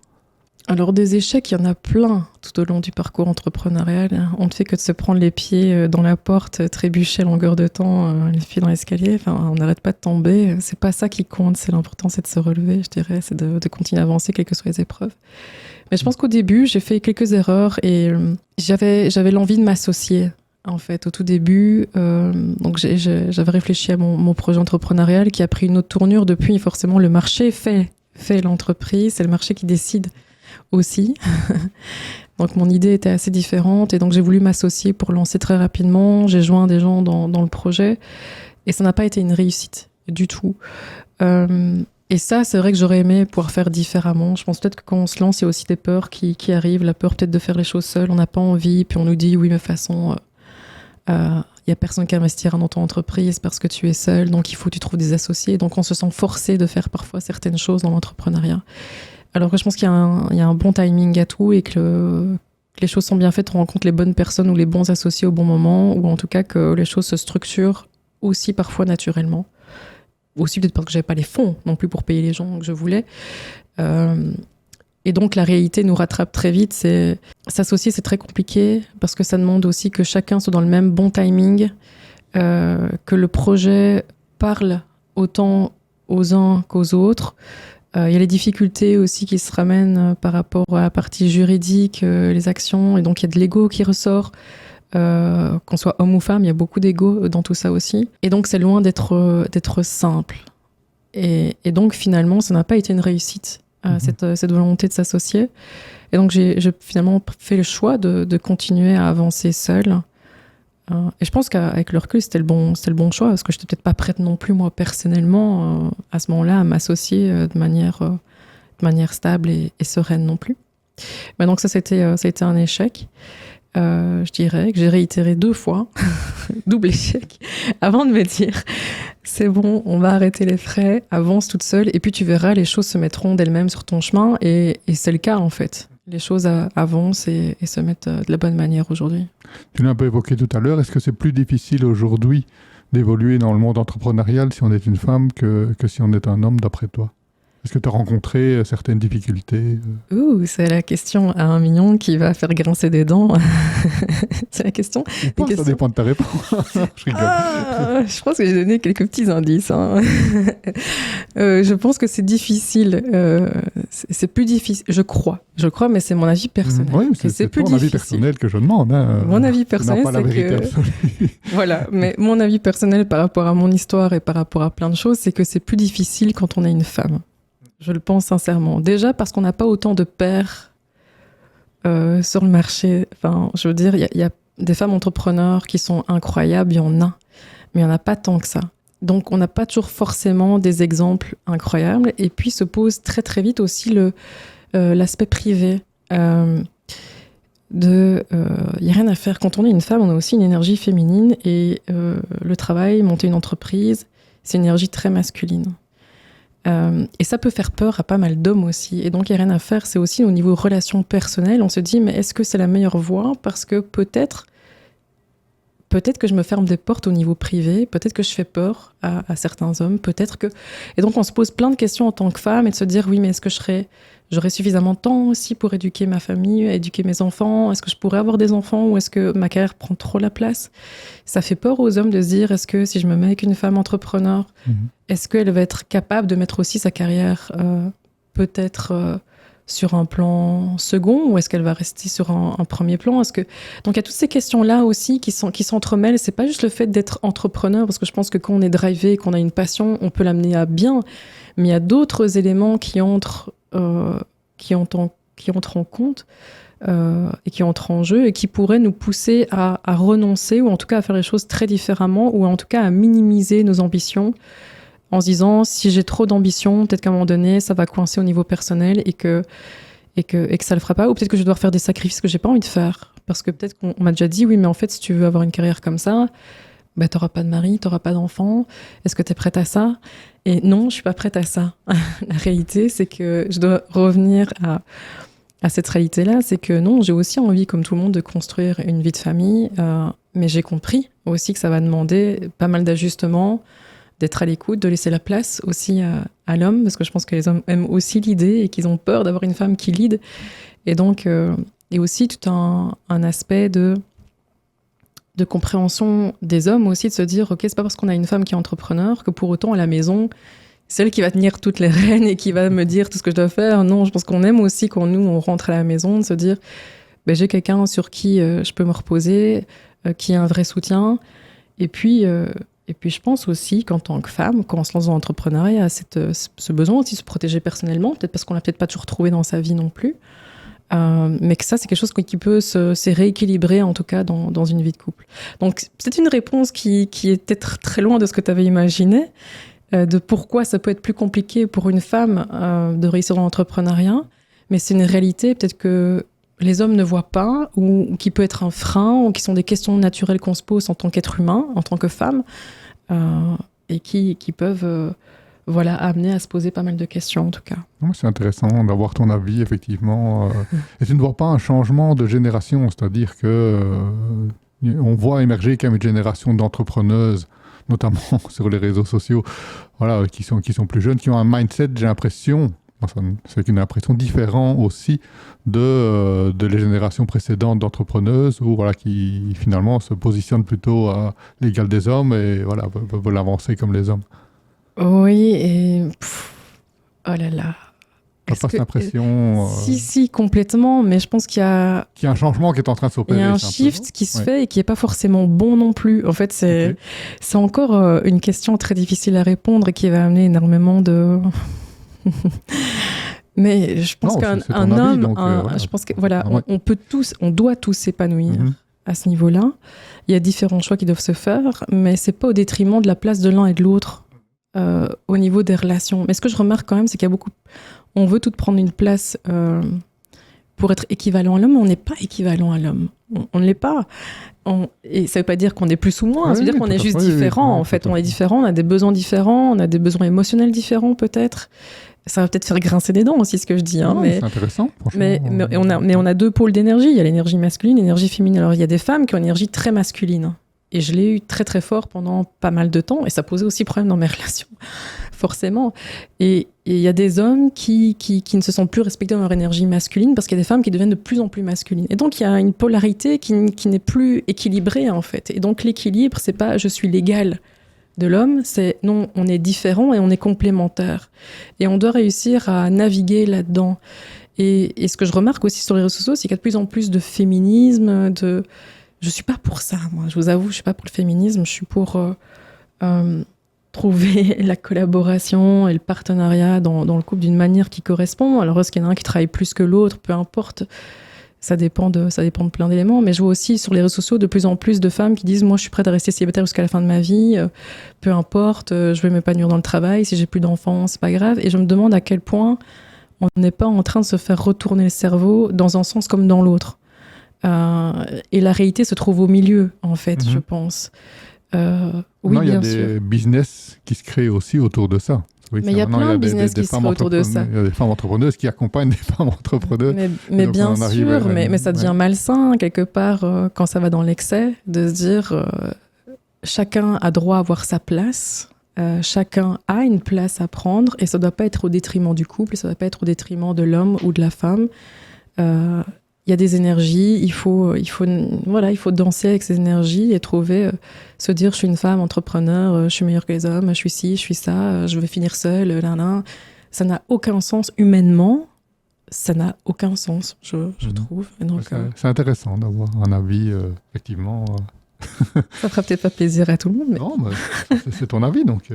Alors, des échecs, il y en a plein tout au long du parcours entrepreneurial. On ne fait que de se prendre les pieds dans la porte, trébucher à longueur de temps, les pieds dans l'escalier. Enfin, on n'arrête pas de tomber. C'est pas ça qui compte. L'important, c'est de se relever, je dirais. C'est de continuer à avancer, quelles que soient les épreuves. Mais je pense qu'au début, j'ai fait quelques erreurs et j'avais l'envie de m'associer. En fait, au tout début, donc j'avais réfléchi à mon projet entrepreneurial qui a pris une autre tournure depuis. Forcément, le marché fait l'entreprise. C'est le marché qui décide aussi. Donc mon idée était assez différente et donc j'ai voulu m'associer pour lancer très rapidement. J'ai joint des gens dans le projet et ça n'a pas été une réussite du tout. Et ça, c'est vrai que j'aurais aimé pouvoir faire différemment. Je pense peut-être que quand on se lance, il y a aussi des peurs qui arrivent. La peur peut-être de faire les choses seul. On n'a pas envie, puis on nous dit oui, mais de toute façon, il n'y a personne qui investira dans ton entreprise parce que tu es seul, donc il faut que tu trouves des associés. Donc on se sent forcé de faire parfois certaines choses dans l'entrepreneuriat. Alors que je pense qu'il y a un bon timing à tout et que les choses sont bien faites, on rencontre les bonnes personnes ou les bons associés au bon moment, ou en tout cas que les choses se structurent aussi parfois naturellement. Aussi peut-être parce que j'avais pas les fonds non plus pour payer les gens que je voulais. Et donc la réalité nous rattrape très vite. S'associer, c'est très compliqué parce que ça demande aussi que chacun soit dans le même bon timing, que le projet parle autant aux uns qu'aux autres. Il y a les difficultés aussi qui se ramènent par rapport à la partie juridique, les actions, et donc il y a de l'ego qui ressort. Qu'on soit homme ou femme, il y a beaucoup d'ego dans tout ça aussi. Et donc c'est loin d'être simple. Et donc finalement, ça n'a pas été une réussite, cette volonté de s'associer. Et donc j'ai finalement fait le choix de continuer à avancer seule. Et je pense qu'avec le recul, c'était le bon choix, parce que je n'étais peut-être pas prête non plus, moi, personnellement, à ce moment-là, à m'associer de manière stable et sereine non plus. Mais donc ça a été un échec. Je dirais que j'ai réitéré 2 fois, double échec, avant de me dire c'est bon, on va arrêter les frais, avance toute seule, et puis tu verras, les choses se mettront d'elles-mêmes sur ton chemin, et c'est le cas en fait. Les choses avancent et se mettent de la bonne manière aujourd'hui. Tu l'as un peu évoqué tout à l'heure, est-ce que c'est plus difficile aujourd'hui d'évoluer dans le monde entrepreneurial si on est une femme que si on est un homme, d'après toi? Est-ce que tu as rencontré certaines difficultés? C'est la question à 1 million qui va faire grincer des dents. C'est la question. Ça dépend de ta réponse. Je rigole. Je pense que j'ai donné quelques petits indices. Hein. Je pense que c'est difficile. C'est plus difficile. Je crois, mais c'est mon avis personnel. Oui, c'est plus ton avis personnel que je demande. Hein. Mon avis personnel, c'est pas la vérité absolue. Voilà, mais mon avis personnel par rapport à mon histoire et par rapport à plein de choses, c'est que c'est plus difficile quand on est une femme. Je le pense sincèrement. Déjà parce qu'on n'a pas autant de pairs sur le marché. Enfin, je veux dire, il y a des femmes entrepreneurs qui sont incroyables, il y en a, mais il n'y en a pas tant que ça. Donc, on n'a pas toujours forcément des exemples incroyables. Et puis, se pose très, très vite aussi l'aspect privé. Il n'y a rien à faire. Quand on est une femme, on a aussi une énergie féminine. Et le travail, monter une entreprise, c'est une énergie très masculine. Et ça peut faire peur à pas mal d'hommes aussi. Et donc, il n'y a rien à faire. C'est aussi au niveau relations personnelles. On se dit, mais est-ce que c'est la meilleure voie? Parce que peut-être que je me ferme des portes au niveau privé. Peut-être que je fais peur à certains hommes. Peut-être que... Et donc, on se pose plein de questions en tant que femme et de se dire, oui, mais est-ce que j'aurais suffisamment de temps aussi pour éduquer ma famille, éduquer mes enfants? Est-ce que je pourrais avoir des enfants ou est-ce que ma carrière prend trop la place? Ça fait peur aux hommes de se dire, est-ce que si je me mets avec une femme entrepreneur, est-ce qu'elle va être capable de mettre aussi sa carrière peut-être sur un plan second ou est-ce qu'elle va rester sur un premier plan? Donc il y a toutes ces questions-là aussi qui s'entremêlent. C'est pas juste le fait d'être entrepreneur, parce que je pense que quand on est drivé, qu'on a une passion, on peut l'amener à bien, mais il y a d'autres éléments qui entrent en compte et qui entrent en jeu et qui pourraient nous pousser à renoncer ou en tout cas à faire les choses très différemment ou en tout cas à minimiser nos ambitions en se disant si j'ai trop d'ambition, peut-être qu'à un moment donné ça va coincer au niveau personnel et que ça le fera pas, ou peut-être que je dois faire des sacrifices que j'ai pas envie de faire parce que peut-être qu'on m'a déjà dit oui mais en fait si tu veux avoir une carrière comme ça, bah, t'auras pas de mari, t'auras pas d'enfant, est-ce que t'es prête à ça? Et non, je suis pas prête à ça. La réalité, c'est que je dois revenir à cette réalité-là, c'est que non, j'ai aussi envie, comme tout le monde, de construire une vie de famille, mais j'ai compris aussi que ça va demander pas mal d'ajustements, d'être à l'écoute, de laisser la place aussi à l'homme, parce que je pense que les hommes aiment aussi l'idée et qu'ils ont peur d'avoir une femme qui lead. Et donc, et aussi tout un aspect de compréhension des hommes aussi, de se dire, ok, c'est pas parce qu'on a une femme qui est entrepreneur que pour autant à la maison, c'est elle qui va tenir toutes les rênes et qui va me dire tout ce que je dois faire. Non, je pense qu'on aime aussi quand nous, on rentre à la maison, de se dire, ben, j'ai quelqu'un sur qui je peux me reposer, qui a un vrai soutien. Et puis, je pense aussi qu'en tant que femme, quand on se lance dans l'entrepreneuriat, il y a ce besoin aussi de se protéger personnellement, peut-être parce qu'on l'a peut-être pas toujours trouvé dans sa vie non plus. Mais que ça, c'est quelque chose qui peut se rééquilibrer, en tout cas, dans une vie de couple. Donc, c'est une réponse qui est peut-être très loin de ce que tu avais imaginé, de pourquoi ça peut être plus compliqué pour une femme de réussir dans l'entrepreneuriat. Mais c'est une réalité, peut-être que les hommes ne voient pas, ou qui peut être un frein, ou qui sont des questions naturelles qu'on se pose en tant qu'être humain, en tant que femme, et qui peuvent... amener à se poser pas mal de questions, en tout cas. C'est intéressant d'avoir ton avis, effectivement. Et tu ne vois pas un changement de génération, c'est-à-dire que on voit émerger quand même une génération d'entrepreneuses, notamment sur les réseaux sociaux, voilà, qui sont plus jeunes, qui ont un mindset, j'ai l'impression, c'est une impression différente aussi de les générations précédentes d'entrepreneuses, où, voilà, qui finalement se positionnent plutôt à l'égal des hommes et voilà, veulent avancer comme les hommes. Oui, et... oh là là. T'as pas cette impression... Si, complètement, mais je pense qu'il y a... Qu'il y a un changement qui est en train de s'opérer. Il y a un shift qui se fait et qui n'est pas forcément bon non plus. En fait, c'est encore une question très difficile à répondre et qui va amener énormément de... Mais je pense qu'un homme... Donc, je pense que, voilà, on doit tous s'épanouir à ce niveau-là. Il y a différents choix qui doivent se faire, mais c'est pas au détriment de la place de l'un et de l'autre. Au niveau des relations. Mais ce que je remarque quand même, c'est qu'il y a beaucoup... On veut toutes prendre une place pour être équivalent à l'homme, mais on n'est pas équivalent à l'homme. On ne l'est pas. Et ça ne veut pas dire qu'on est plus ou moins, ça veut dire qu'on est juste différent. En fait, on est différent, on a des besoins différents, on a des besoins émotionnels différents peut-être. Ça va peut-être faire grincer des dents aussi, ce que je dis. Mais c'est intéressant, franchement. Mais on a deux pôles d'énergie. Il y a l'énergie masculine et l'énergie féminine. Alors, il y a des femmes qui ont une énergie très masculine. et je l'ai eu très très fort pendant pas mal de temps, et ça posait aussi problème dans mes relations, forcément. Et il y a des hommes qui ne se sentent plus respectés dans leur énergie masculine, parce qu'il y a des femmes qui deviennent de plus en plus masculines. Et donc il y a une polarité qui n'est plus équilibrée, en fait. Et donc l'équilibre, c'est pas je suis l'égal de l'homme, c'est non, on est différent et on est complémentaires. Et on doit réussir à naviguer là-dedans. Et ce que je remarque aussi sur les réseaux sociaux, c'est qu'il y a de plus en plus de féminisme, je suis pas pour ça, moi. Je vous avoue, je suis pas pour le féminisme. Je suis pour trouver la collaboration et le partenariat dans le couple d'une manière qui correspond. Alors, est-ce qu'il y en a un qui travaille plus que l'autre? Peu importe. Ça dépend de plein d'éléments. Mais je vois aussi sur les réseaux sociaux de plus en plus de femmes qui disent « Moi, je suis prête à rester célibataire jusqu'à la fin de ma vie. Peu importe, je vais m'épanouir dans le travail. Si j'ai plus d'enfants, c'est pas grave. » Et je me demande à quel point on n'est pas en train de se faire retourner le cerveau dans un sens comme dans l'autre. Et la réalité se trouve au milieu, en fait, je pense. Oui, non, bien sûr. Il y a des business qui se créent aussi autour de ça. Oui, mais il y a plein de business qui se créent autour de ça. Il y a des femmes entrepreneuses qui accompagnent des femmes entrepreneurs. Mais bien sûr, mais ça devient malsain, quelque part, quand ça va dans l'excès, de se dire chacun a droit à avoir sa place, chacun a une place à prendre, et ça ne doit pas être au détriment du couple, ça ne doit pas être au détriment de l'homme ou de la femme. Il y a des énergies, il faut danser avec ces énergies et trouver, se dire je suis une femme entrepreneur, je suis meilleure que les hommes, je suis ci, je suis ça, je vais finir seule, ça n'a aucun sens humainement, ça n'a aucun sens, je trouve. Donc, c'est intéressant d'avoir un avis, effectivement. Ça fera peut-être pas plaisir à tout le monde, mais... Non, c'est ton avis, donc...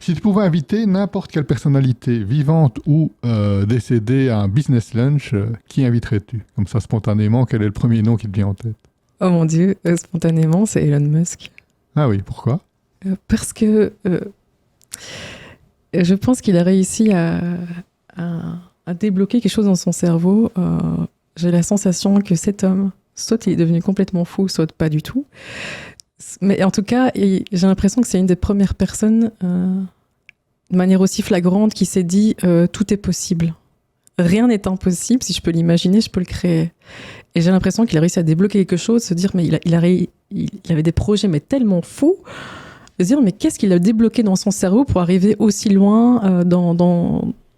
Si tu pouvais inviter n'importe quelle personnalité, vivante ou décédée, à un business lunch, qui inviterais-tu? Comme ça, spontanément, quel est le premier nom qui te vient en tête? Oh mon Dieu, spontanément, c'est Elon Musk. Ah oui, pourquoi? Parce que je pense qu'il a réussi à débloquer quelque chose dans son cerveau. J'ai la sensation que cet homme, soit il est devenu complètement fou, soit pas du tout. Mais en tout cas, j'ai l'impression que c'est une des premières personnes, de manière aussi flagrante, qui s'est dit tout est possible. Rien n'est impossible. Si je peux l'imaginer, je peux le créer. Et j'ai l'impression qu'il a réussi à débloquer quelque chose, se dire mais il avait des projets mais tellement fous, de se dire mais qu'est-ce qu'il a débloqué dans son cerveau pour arriver aussi loin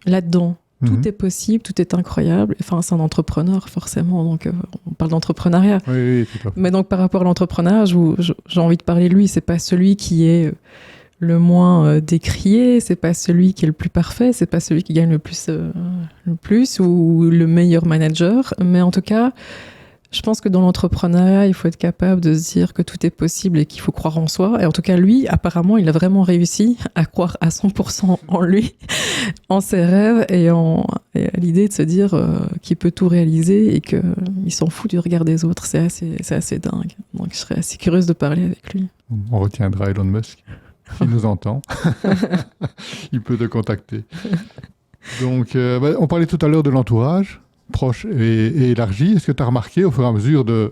là-dedans. Tout est possible, tout est incroyable. Enfin, c'est un entrepreneur, forcément. Donc, on parle d'entrepreneuriat. Oui, tout à fait. Mais donc, par rapport à l'entrepreneuriat, j'ai envie de parler de lui. C'est pas celui qui est le moins décrié. C'est pas celui qui est le plus parfait. C'est pas celui qui gagne le plus ou le meilleur manager. Mais en tout cas, je pense que dans l'entrepreneuriat, il faut être capable de se dire que tout est possible et qu'il faut croire en soi. Et en tout cas, lui, apparemment, il a vraiment réussi à croire à 100% en lui, en ses rêves et à l'idée de se dire qu'il peut tout réaliser et qu'il s'en fout du regard des autres. C'est assez dingue. Donc, je serais assez curieuse de parler avec lui. On retiendra Elon Musk. S'il nous entend, il peut te contacter. Donc, on parlait tout à l'heure de l'entourage proche et élargi. Est-ce que tu as remarqué au fur et à mesure du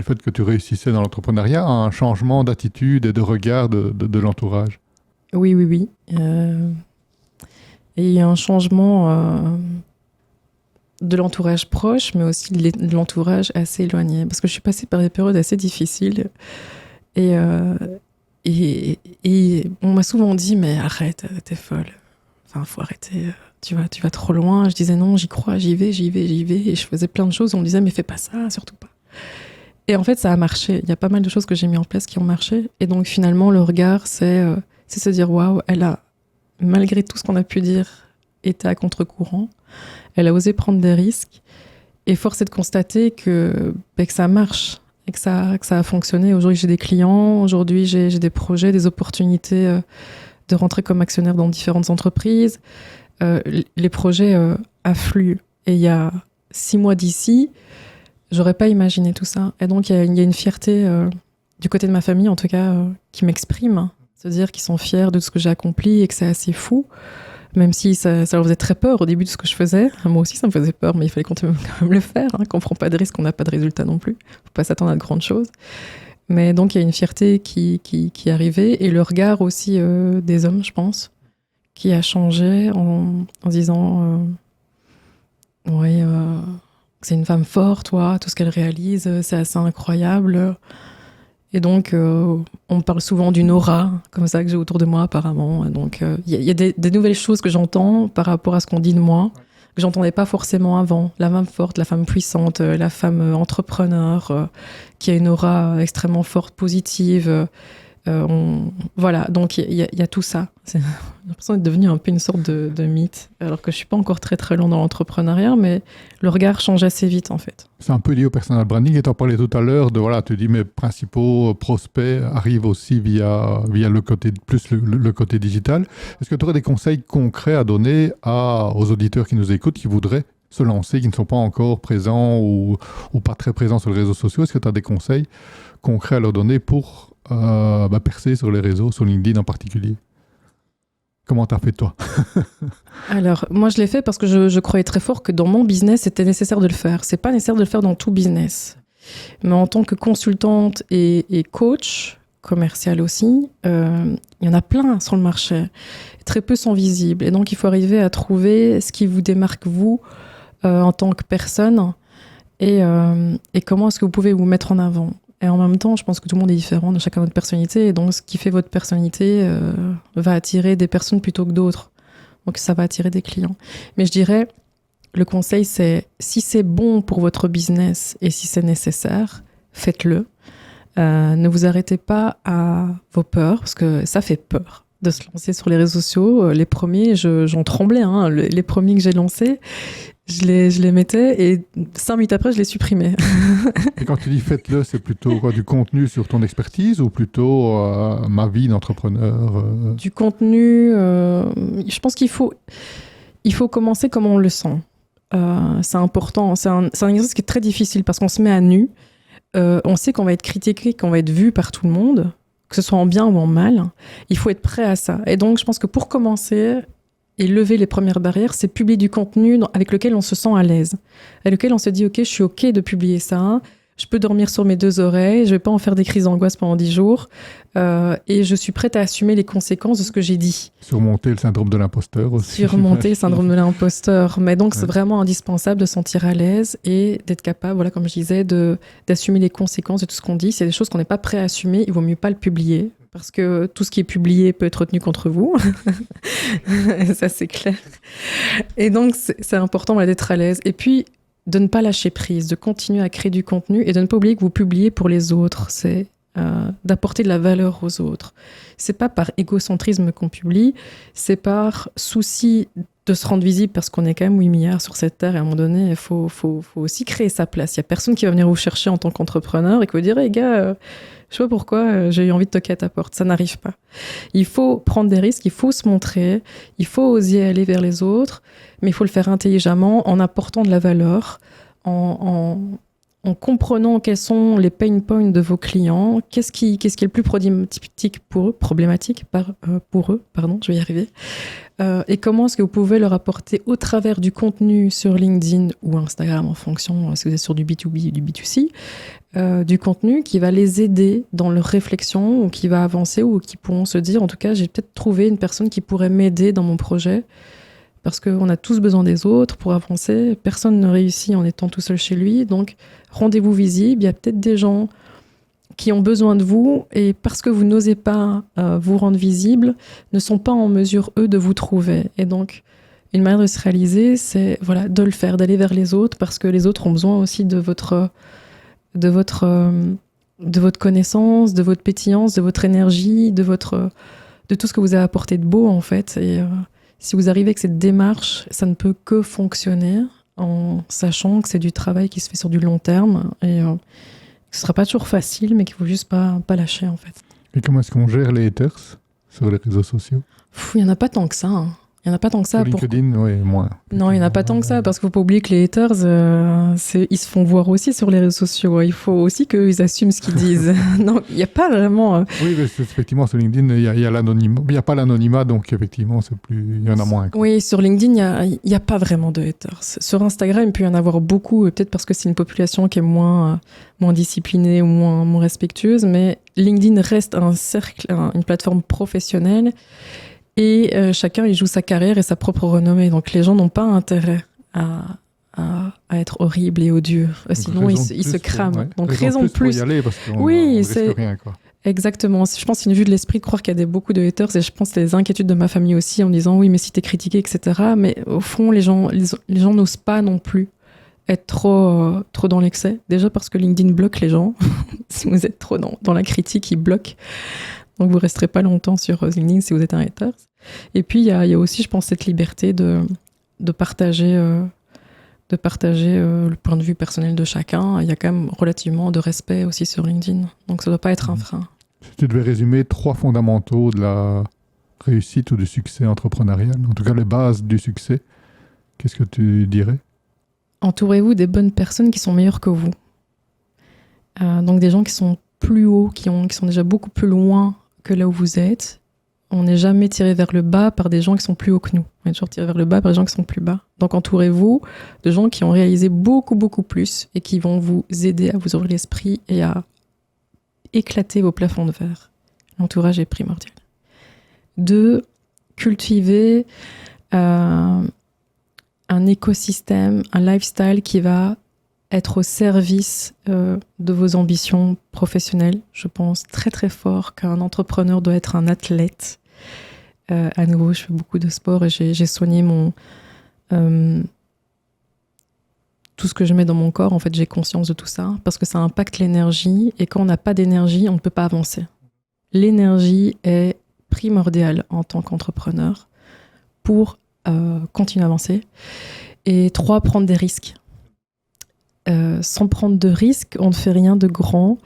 fait que tu réussissais dans l'entrepreneuriat un changement d'attitude et de regard de l'entourage? Oui. Et il y a un changement de l'entourage proche, mais aussi de l'entourage assez éloigné. Parce que je suis passée par des périodes assez difficiles. Et on m'a souvent dit, mais arrête, t'es folle. Enfin, faut arrêter. Tu vas trop loin. Je disais non, j'y crois, j'y vais. Et je faisais plein de choses. On me disait, mais fais pas ça, surtout pas. Et en fait, ça a marché. Il y a pas mal de choses que j'ai mis en place qui ont marché. Et donc, finalement, le regard, c'est se dire, waouh, elle a, malgré tout ce qu'on a pu dire, été à contre-courant. Elle a osé prendre des risques. Et force est de constater que ça marche. Et que ça a fonctionné. Aujourd'hui, j'ai des clients. Aujourd'hui, j'ai des projets, des opportunités de rentrer comme actionnaire dans différentes entreprises. Les projets affluent. Et il y a 6 mois d'ici, j'aurais pas imaginé tout ça. Et donc, il y a une fierté du côté de ma famille, en tout cas, qui m'exprime. Se dire qu'ils sont fiers de ce que j'ai accompli et que c'est assez fou. Même si ça leur faisait très peur au début de ce que je faisais. Moi aussi, ça me faisait peur, mais il fallait quand même le faire. Quand on prend pas de risque, on n'a pas de résultat non plus. Faut pas s'attendre à de grandes choses. Mais donc, il y a une fierté qui est arrivée. Et le regard aussi des hommes, je pense, qui a changé en disant c'est une femme forte, toi, tout ce qu'elle réalise, c'est assez incroyable. Et donc, on me parle souvent d'une aura, comme ça, que j'ai autour de moi, apparemment. Donc, il y a des nouvelles choses que j'entends par rapport à ce qu'on dit de moi, que j'entendais pas forcément avant. La femme forte, la femme puissante, la femme entrepreneur, qui a une aura extrêmement forte, positive. Voilà, donc il y a tout ça. J'ai l'impression d'être devenue un peu une sorte de mythe, alors que je suis pas encore très très loin dans l'entrepreneuriat, mais le regard change assez vite en fait. C'est un peu lié au personal branding et tu en parlais tout à l'heure de voilà, tu dis mes principaux prospects arrivent aussi via le côté plus le côté digital. Est-ce que tu aurais des conseils concrets à donner aux auditeurs qui nous écoutent, qui voudraient se lancer, qui ne sont pas encore présents ou pas très présents sur les réseaux sociaux? Est-ce que tu as des conseils concrets à leur donner pour percer sur les réseaux, sur LinkedIn en particulier? Comment t'as fait toi? Alors, moi je l'ai fait parce que je croyais très fort que dans mon business, c'était nécessaire de le faire. C'est pas nécessaire de le faire dans tout business. Mais en tant que consultante et coach, commercial aussi, il y en a plein sur le marché. Très peu sont visibles. Et donc, il faut arriver à trouver ce qui vous démarque, vous, en tant que personne, et comment est-ce que vous pouvez vous mettre en avant. Et en même temps, je pense que tout le monde est différent, de chacun notre personnalité. Et donc, ce qui fait votre personnalité va attirer des personnes plutôt que d'autres. Donc, ça va attirer des clients. Mais je dirais, le conseil, c'est si c'est bon pour votre business et si c'est nécessaire, faites-le. Ne vous arrêtez pas à vos peurs, parce que ça fait peur de se lancer sur les réseaux sociaux. Les premiers, j'en tremblais. Hein. Les premiers que j'ai lancés, je les mettais et 5 minutes après, je les supprimais. Et quand tu dis faites-le, c'est plutôt quoi, du contenu sur ton expertise ou plutôt ma vie d'entrepreneur Du contenu, je pense qu'il faut commencer comme on le sent. C'est important. C'est un exercice qui est très difficile parce qu'on se met à nu. On sait qu'on va être critiqué, qu'on va être vu par tout le monde, que ce soit en bien ou en mal. Il faut être prêt à ça. Et donc, je pense que pour commencer et lever les premières barrières, c'est publier du contenu avec lequel on se sent à l'aise, avec lequel on se dit « Ok, je suis OK de publier ça, je peux dormir sur mes 2 oreilles, je ne vais pas en faire des crises d'angoisse pendant 10 jours et je suis prête à assumer les conséquences de ce que j'ai dit. » Surmonter le syndrome de l'imposteur aussi. Surmonter le syndrome de l'imposteur. Mais donc, c'est vraiment indispensable de se sentir à l'aise et d'être capable, voilà, comme je disais, d'assumer les conséquences de tout ce qu'on dit. C'est des choses qu'on n'est pas prêt à assumer, il vaut mieux pas le publier. Parce que tout ce qui est publié peut être retenu contre vous. Ça, c'est clair. Et donc, c'est important d'être à l'aise. Et puis, de ne pas lâcher prise, de continuer à créer du contenu et de ne pas oublier que vous publiez pour les autres. C'est d'apporter de la valeur aux autres. C'est pas par égocentrisme qu'on publie, c'est par souci de se rendre visible parce qu'on est quand même 8 milliards sur cette terre et à un moment donné, il faut aussi créer sa place. Il n'y a personne qui va venir vous chercher en tant qu'entrepreneur et qui va dire « Hey gars, je sais pas pourquoi j'ai eu envie de toquer à ta porte. » Ça n'arrive pas. Il faut prendre des risques, il faut se montrer, il faut oser aller vers les autres, mais il faut le faire intelligemment en apportant de la valeur, en comprenant quels sont les pain points de vos clients, qu'est-ce qui est le plus problématique pour eux, je vais y arriver, et comment est-ce que vous pouvez leur apporter au travers du contenu sur LinkedIn ou Instagram, en fonction si vous êtes sur du B2B ou du B2C, du contenu qui va les aider dans leur réflexion ou qui va avancer ou qui pourront se dire, en tout cas, j'ai peut-être trouvé une personne qui pourrait m'aider dans mon projet. Parce qu'on a tous besoin des autres pour avancer. Personne ne réussit en étant tout seul chez lui. Donc, rendez-vous visible. Il y a peut-être des gens qui ont besoin de vous et parce que vous n'osez pas vous rendre visible, ne sont pas en mesure, eux, de vous trouver. Et donc, une manière de se réaliser, c'est voilà, de le faire, d'aller vers les autres parce que les autres ont besoin aussi de votre connaissance, de votre pétillance, de votre énergie, de tout ce que vous avez apporté de beau, en fait. Et si vous arrivez avec cette démarche, ça ne peut que fonctionner en sachant que c'est du travail qui se fait sur du long terme et que ce ne sera pas toujours facile, mais qu'il ne faut juste pas lâcher, en fait. Et comment est-ce qu'on gère les haters sur les réseaux sociaux? Il n'y en a pas tant que ça. Hein. Il n'y en a pas tant que ça. Sur LinkedIn, oui, moins. Non, il n'y en a pas tant que ça, parce qu'il ne faut pas oublier que les haters, ils se font voir aussi sur les réseaux sociaux. Il faut aussi qu'ils assument ce qu'ils disent. Non, il n'y a pas vraiment... Oui, mais effectivement, sur LinkedIn, il y a l'anonymat. Il n'y a pas l'anonymat, donc effectivement, il y en a moins. Quoi. Oui, sur LinkedIn, il n'y a pas vraiment de haters. Sur Instagram, il peut y en avoir beaucoup, peut-être parce que c'est une population qui est moins disciplinée ou moins respectueuse, mais LinkedIn reste un cercle, une plateforme professionnelle. Et chacun, il joue sa carrière et sa propre renommée. Donc, les gens n'ont pas intérêt à à être horrible et odieux. Sinon, ils se crament. Ouais. Donc, raison de plus. Pour y aller parce qu'on Oui, risque rien, quoi. Exactement. Je pense que c'est une vue de l'esprit de croire qu'il y a beaucoup de haters, et je pense que c'est les inquiétudes de ma famille aussi en me disant oui, mais si t'es critiqué, etc. Mais au fond, les gens n'osent pas non plus être trop dans l'excès. Déjà parce que LinkedIn bloque les gens. Si vous êtes trop dans la critique, ils bloquent. Donc vous resterez pas longtemps sur LinkedIn si vous êtes un hater. Et puis il y a aussi, je pense, cette liberté de partager le point de vue personnel de chacun. Il y a quand même relativement de respect aussi sur LinkedIn. Donc ça ne doit pas être un frein. Si tu devais résumer 3 fondamentaux de la réussite ou du succès entrepreneurial, en tout cas les bases du succès, qu'est-ce que tu dirais ? Entourez-vous des bonnes personnes qui sont meilleures que vous. Donc des gens qui sont plus hauts, qui sont déjà beaucoup plus loin que là où vous êtes. On n'est jamais tiré vers le bas par des gens qui sont plus hauts que nous. On est toujours tiré vers le bas par des gens qui sont plus bas. Donc entourez-vous de gens qui ont réalisé beaucoup, beaucoup plus et qui vont vous aider à vous ouvrir l'esprit et à éclater vos plafonds de verre. L'entourage est primordial. 2, cultivez un écosystème, un lifestyle qui va être au service de vos ambitions professionnelles. Je pense très très fort qu'un entrepreneur doit être un athlète. À nouveau, je fais beaucoup de sport et j'ai soigné tout ce que je mets dans mon corps. En fait, j'ai conscience de tout ça parce que ça impacte l'énergie, et quand on n'a pas d'énergie, on ne peut pas avancer. L'énergie est primordiale en tant qu'entrepreneur pour continuer à avancer. Et 3, prendre des risques. Sans prendre de risques, on ne fait rien de grand.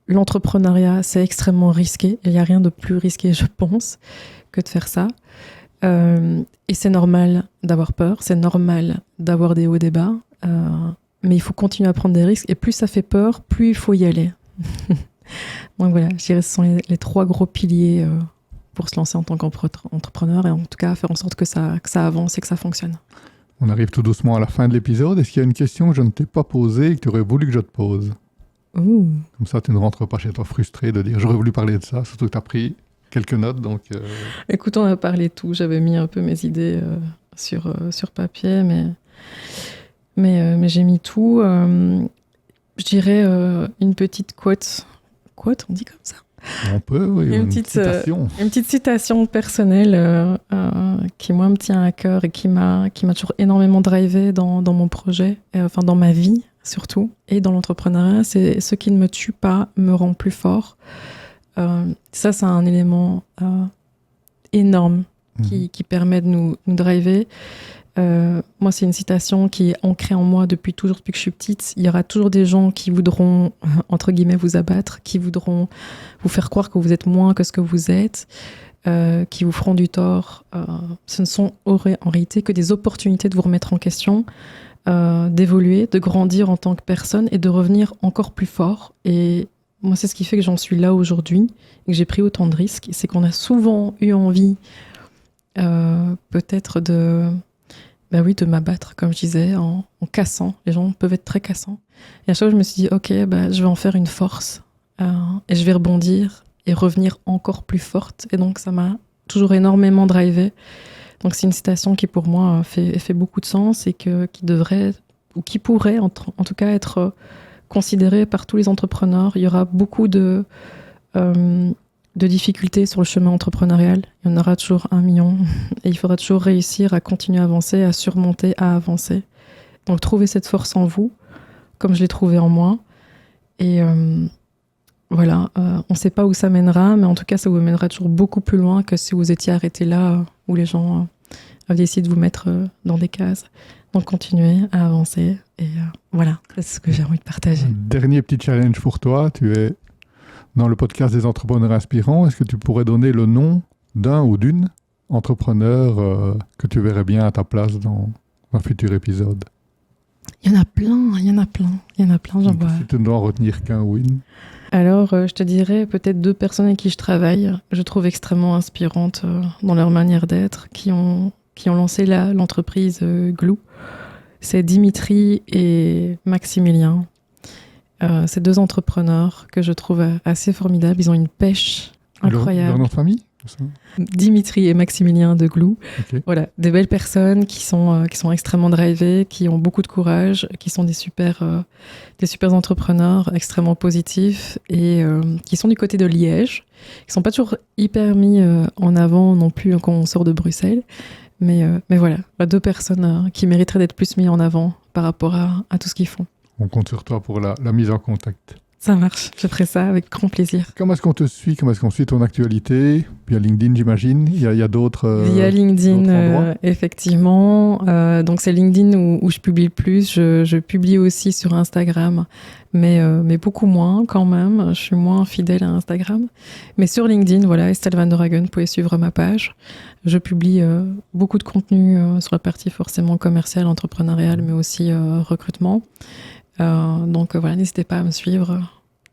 L'entrepreneuriat, c'est extrêmement risqué. Il n'y a rien de plus risqué, je pense, que de faire ça. Et c'est normal d'avoir peur, c'est normal d'avoir des hauts et des bas, mais il faut continuer à prendre des risques. Et plus ça fait peur, plus il faut y aller. Donc voilà, je dirais que ce sont les 3 gros piliers pour se lancer en tant qu'entrepreneur, et en tout cas faire en sorte que ça avance et que ça fonctionne. On arrive tout doucement à la fin de l'épisode. Est-ce qu'il y a une question que je ne t'ai pas posée et que tu aurais voulu que je te pose ? Ouh. Comme ça, tu ne rentres pas chez toi frustré de dire « j'aurais voulu parler de ça », surtout que tu as pris quelques notes. Donc, Écoute, on a parlé de tout. J'avais mis un peu mes idées sur papier, mais j'ai mis tout. Je dirais une petite quote. Quote, on dit comme ça ? On peut, oui, une petite citation. Une petite citation personnelle qui, moi, me tient à cœur et qui m'a toujours énormément drivé dans mon projet, enfin dans ma vie surtout, et dans l'entrepreneuriat. C'est « ce qui ne me tue pas me rend plus fort ». Ça, c'est un élément énorme qui permet de nous driver. Moi, c'est une citation qui est ancrée en moi depuis que je suis petite. Il y aura toujours des gens qui voudront, entre guillemets, vous abattre, qui voudront vous faire croire que vous êtes moins que ce que vous êtes, qui vous feront du tort. Ce ne sont en réalité que des opportunités de vous remettre en question, d'évoluer, de grandir en tant que personne et de revenir encore plus fort. Et moi, c'est ce qui fait que j'en suis là aujourd'hui et que j'ai pris autant de risques. C'est qu'on a souvent eu envie, peut-être de m'abattre, comme je disais, en cassant. Les gens peuvent être très cassants. Et à chaque fois, je me suis dit, ok, je vais en faire une force et je vais rebondir et revenir encore plus forte. Et donc, ça m'a toujours énormément drivé. Donc, c'est une citation qui, pour moi, fait beaucoup de sens et qui devrait, ou qui pourrait, en tout cas, être considérée par tous les entrepreneurs. Il y aura beaucoup de difficultés sur le chemin entrepreneurial. Il y en aura toujours 1 million. Et il faudra toujours réussir à continuer à avancer, à surmonter, à avancer. Donc, trouvez cette force en vous, comme je l'ai trouvée en moi. Et voilà, on ne sait pas où ça mènera, mais en tout cas, ça vous mènera toujours beaucoup plus loin que si vous étiez arrêté là, où les gens avaient essayé de vous mettre dans des cases. Donc, continuez à avancer. Et voilà, c'est ce que j'ai envie de partager. Dernier petit challenge pour toi. Tu es dans le podcast des entrepreneurs inspirants. Est-ce que tu pourrais donner le nom d'un ou d'une entrepreneur que tu verrais bien à ta place dans un futur épisode? Il y en a plein, j'en vois. Si tu ne dois en retenir qu'un ou une. Alors, je te dirais peut-être 2 personnes avec qui je travaille, je trouve extrêmement inspirantes dans leur manière d'être, qui ont lancé l'entreprise Glue. C'est Dimitri et Maximilien. Ces 2 entrepreneurs que je trouve assez formidables. Ils ont une pêche incroyable. Leur nom de famille? c'est ça? Dimitri et Maximilien de Glou. Ok. Voilà, des belles personnes qui sont extrêmement drivées, qui ont beaucoup de courage, qui sont des super entrepreneurs extrêmement positifs et qui sont du côté de Liège, qui sont pas toujours hyper mis en avant non plus quand on sort de Bruxelles. Mais voilà, 2 personnes qui mériteraient d'être plus mises en avant par rapport à tout ce qu'ils font. On compte sur toi pour la mise en contact. Ça marche, je ferai ça avec grand plaisir. Comment est-ce qu'on te suit? Comment est-ce qu'on suit ton actualité? Via LinkedIn, j'imagine. Il y a d'autres Via LinkedIn, d'autres endroits effectivement. Donc c'est LinkedIn où je publie le plus. Je publie aussi sur Instagram, mais beaucoup moins quand même. Je suis moins fidèle à Instagram. Mais sur LinkedIn, voilà, Estelle Van der Hagen, vous pouvez suivre ma page. Je publie beaucoup de contenu sur la partie forcément commerciale, entrepreneuriale, mais aussi recrutement. Donc voilà, n'hésitez pas à me suivre.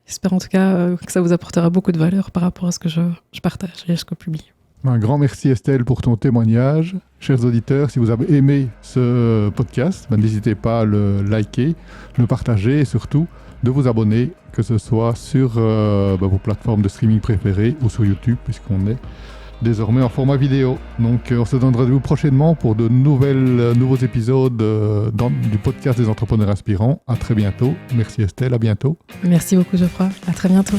J'espère en tout cas que ça vous apportera beaucoup de valeur par rapport à ce que je partage et ce que je publie. Un grand merci Estelle pour ton témoignage. Chers auditeurs, si vous avez aimé ce podcast, n'hésitez pas à le liker, le partager et surtout de vous abonner, que ce soit sur vos plateformes de streaming préférées ou sur YouTube, puisqu'on est désormais en format vidéo. Donc on se donne rendez-vous prochainement pour de nouveaux épisodes du podcast des entrepreneurs inspirants. À très bientôt. Merci Estelle, à bientôt. Merci beaucoup Geoffroy, à très bientôt.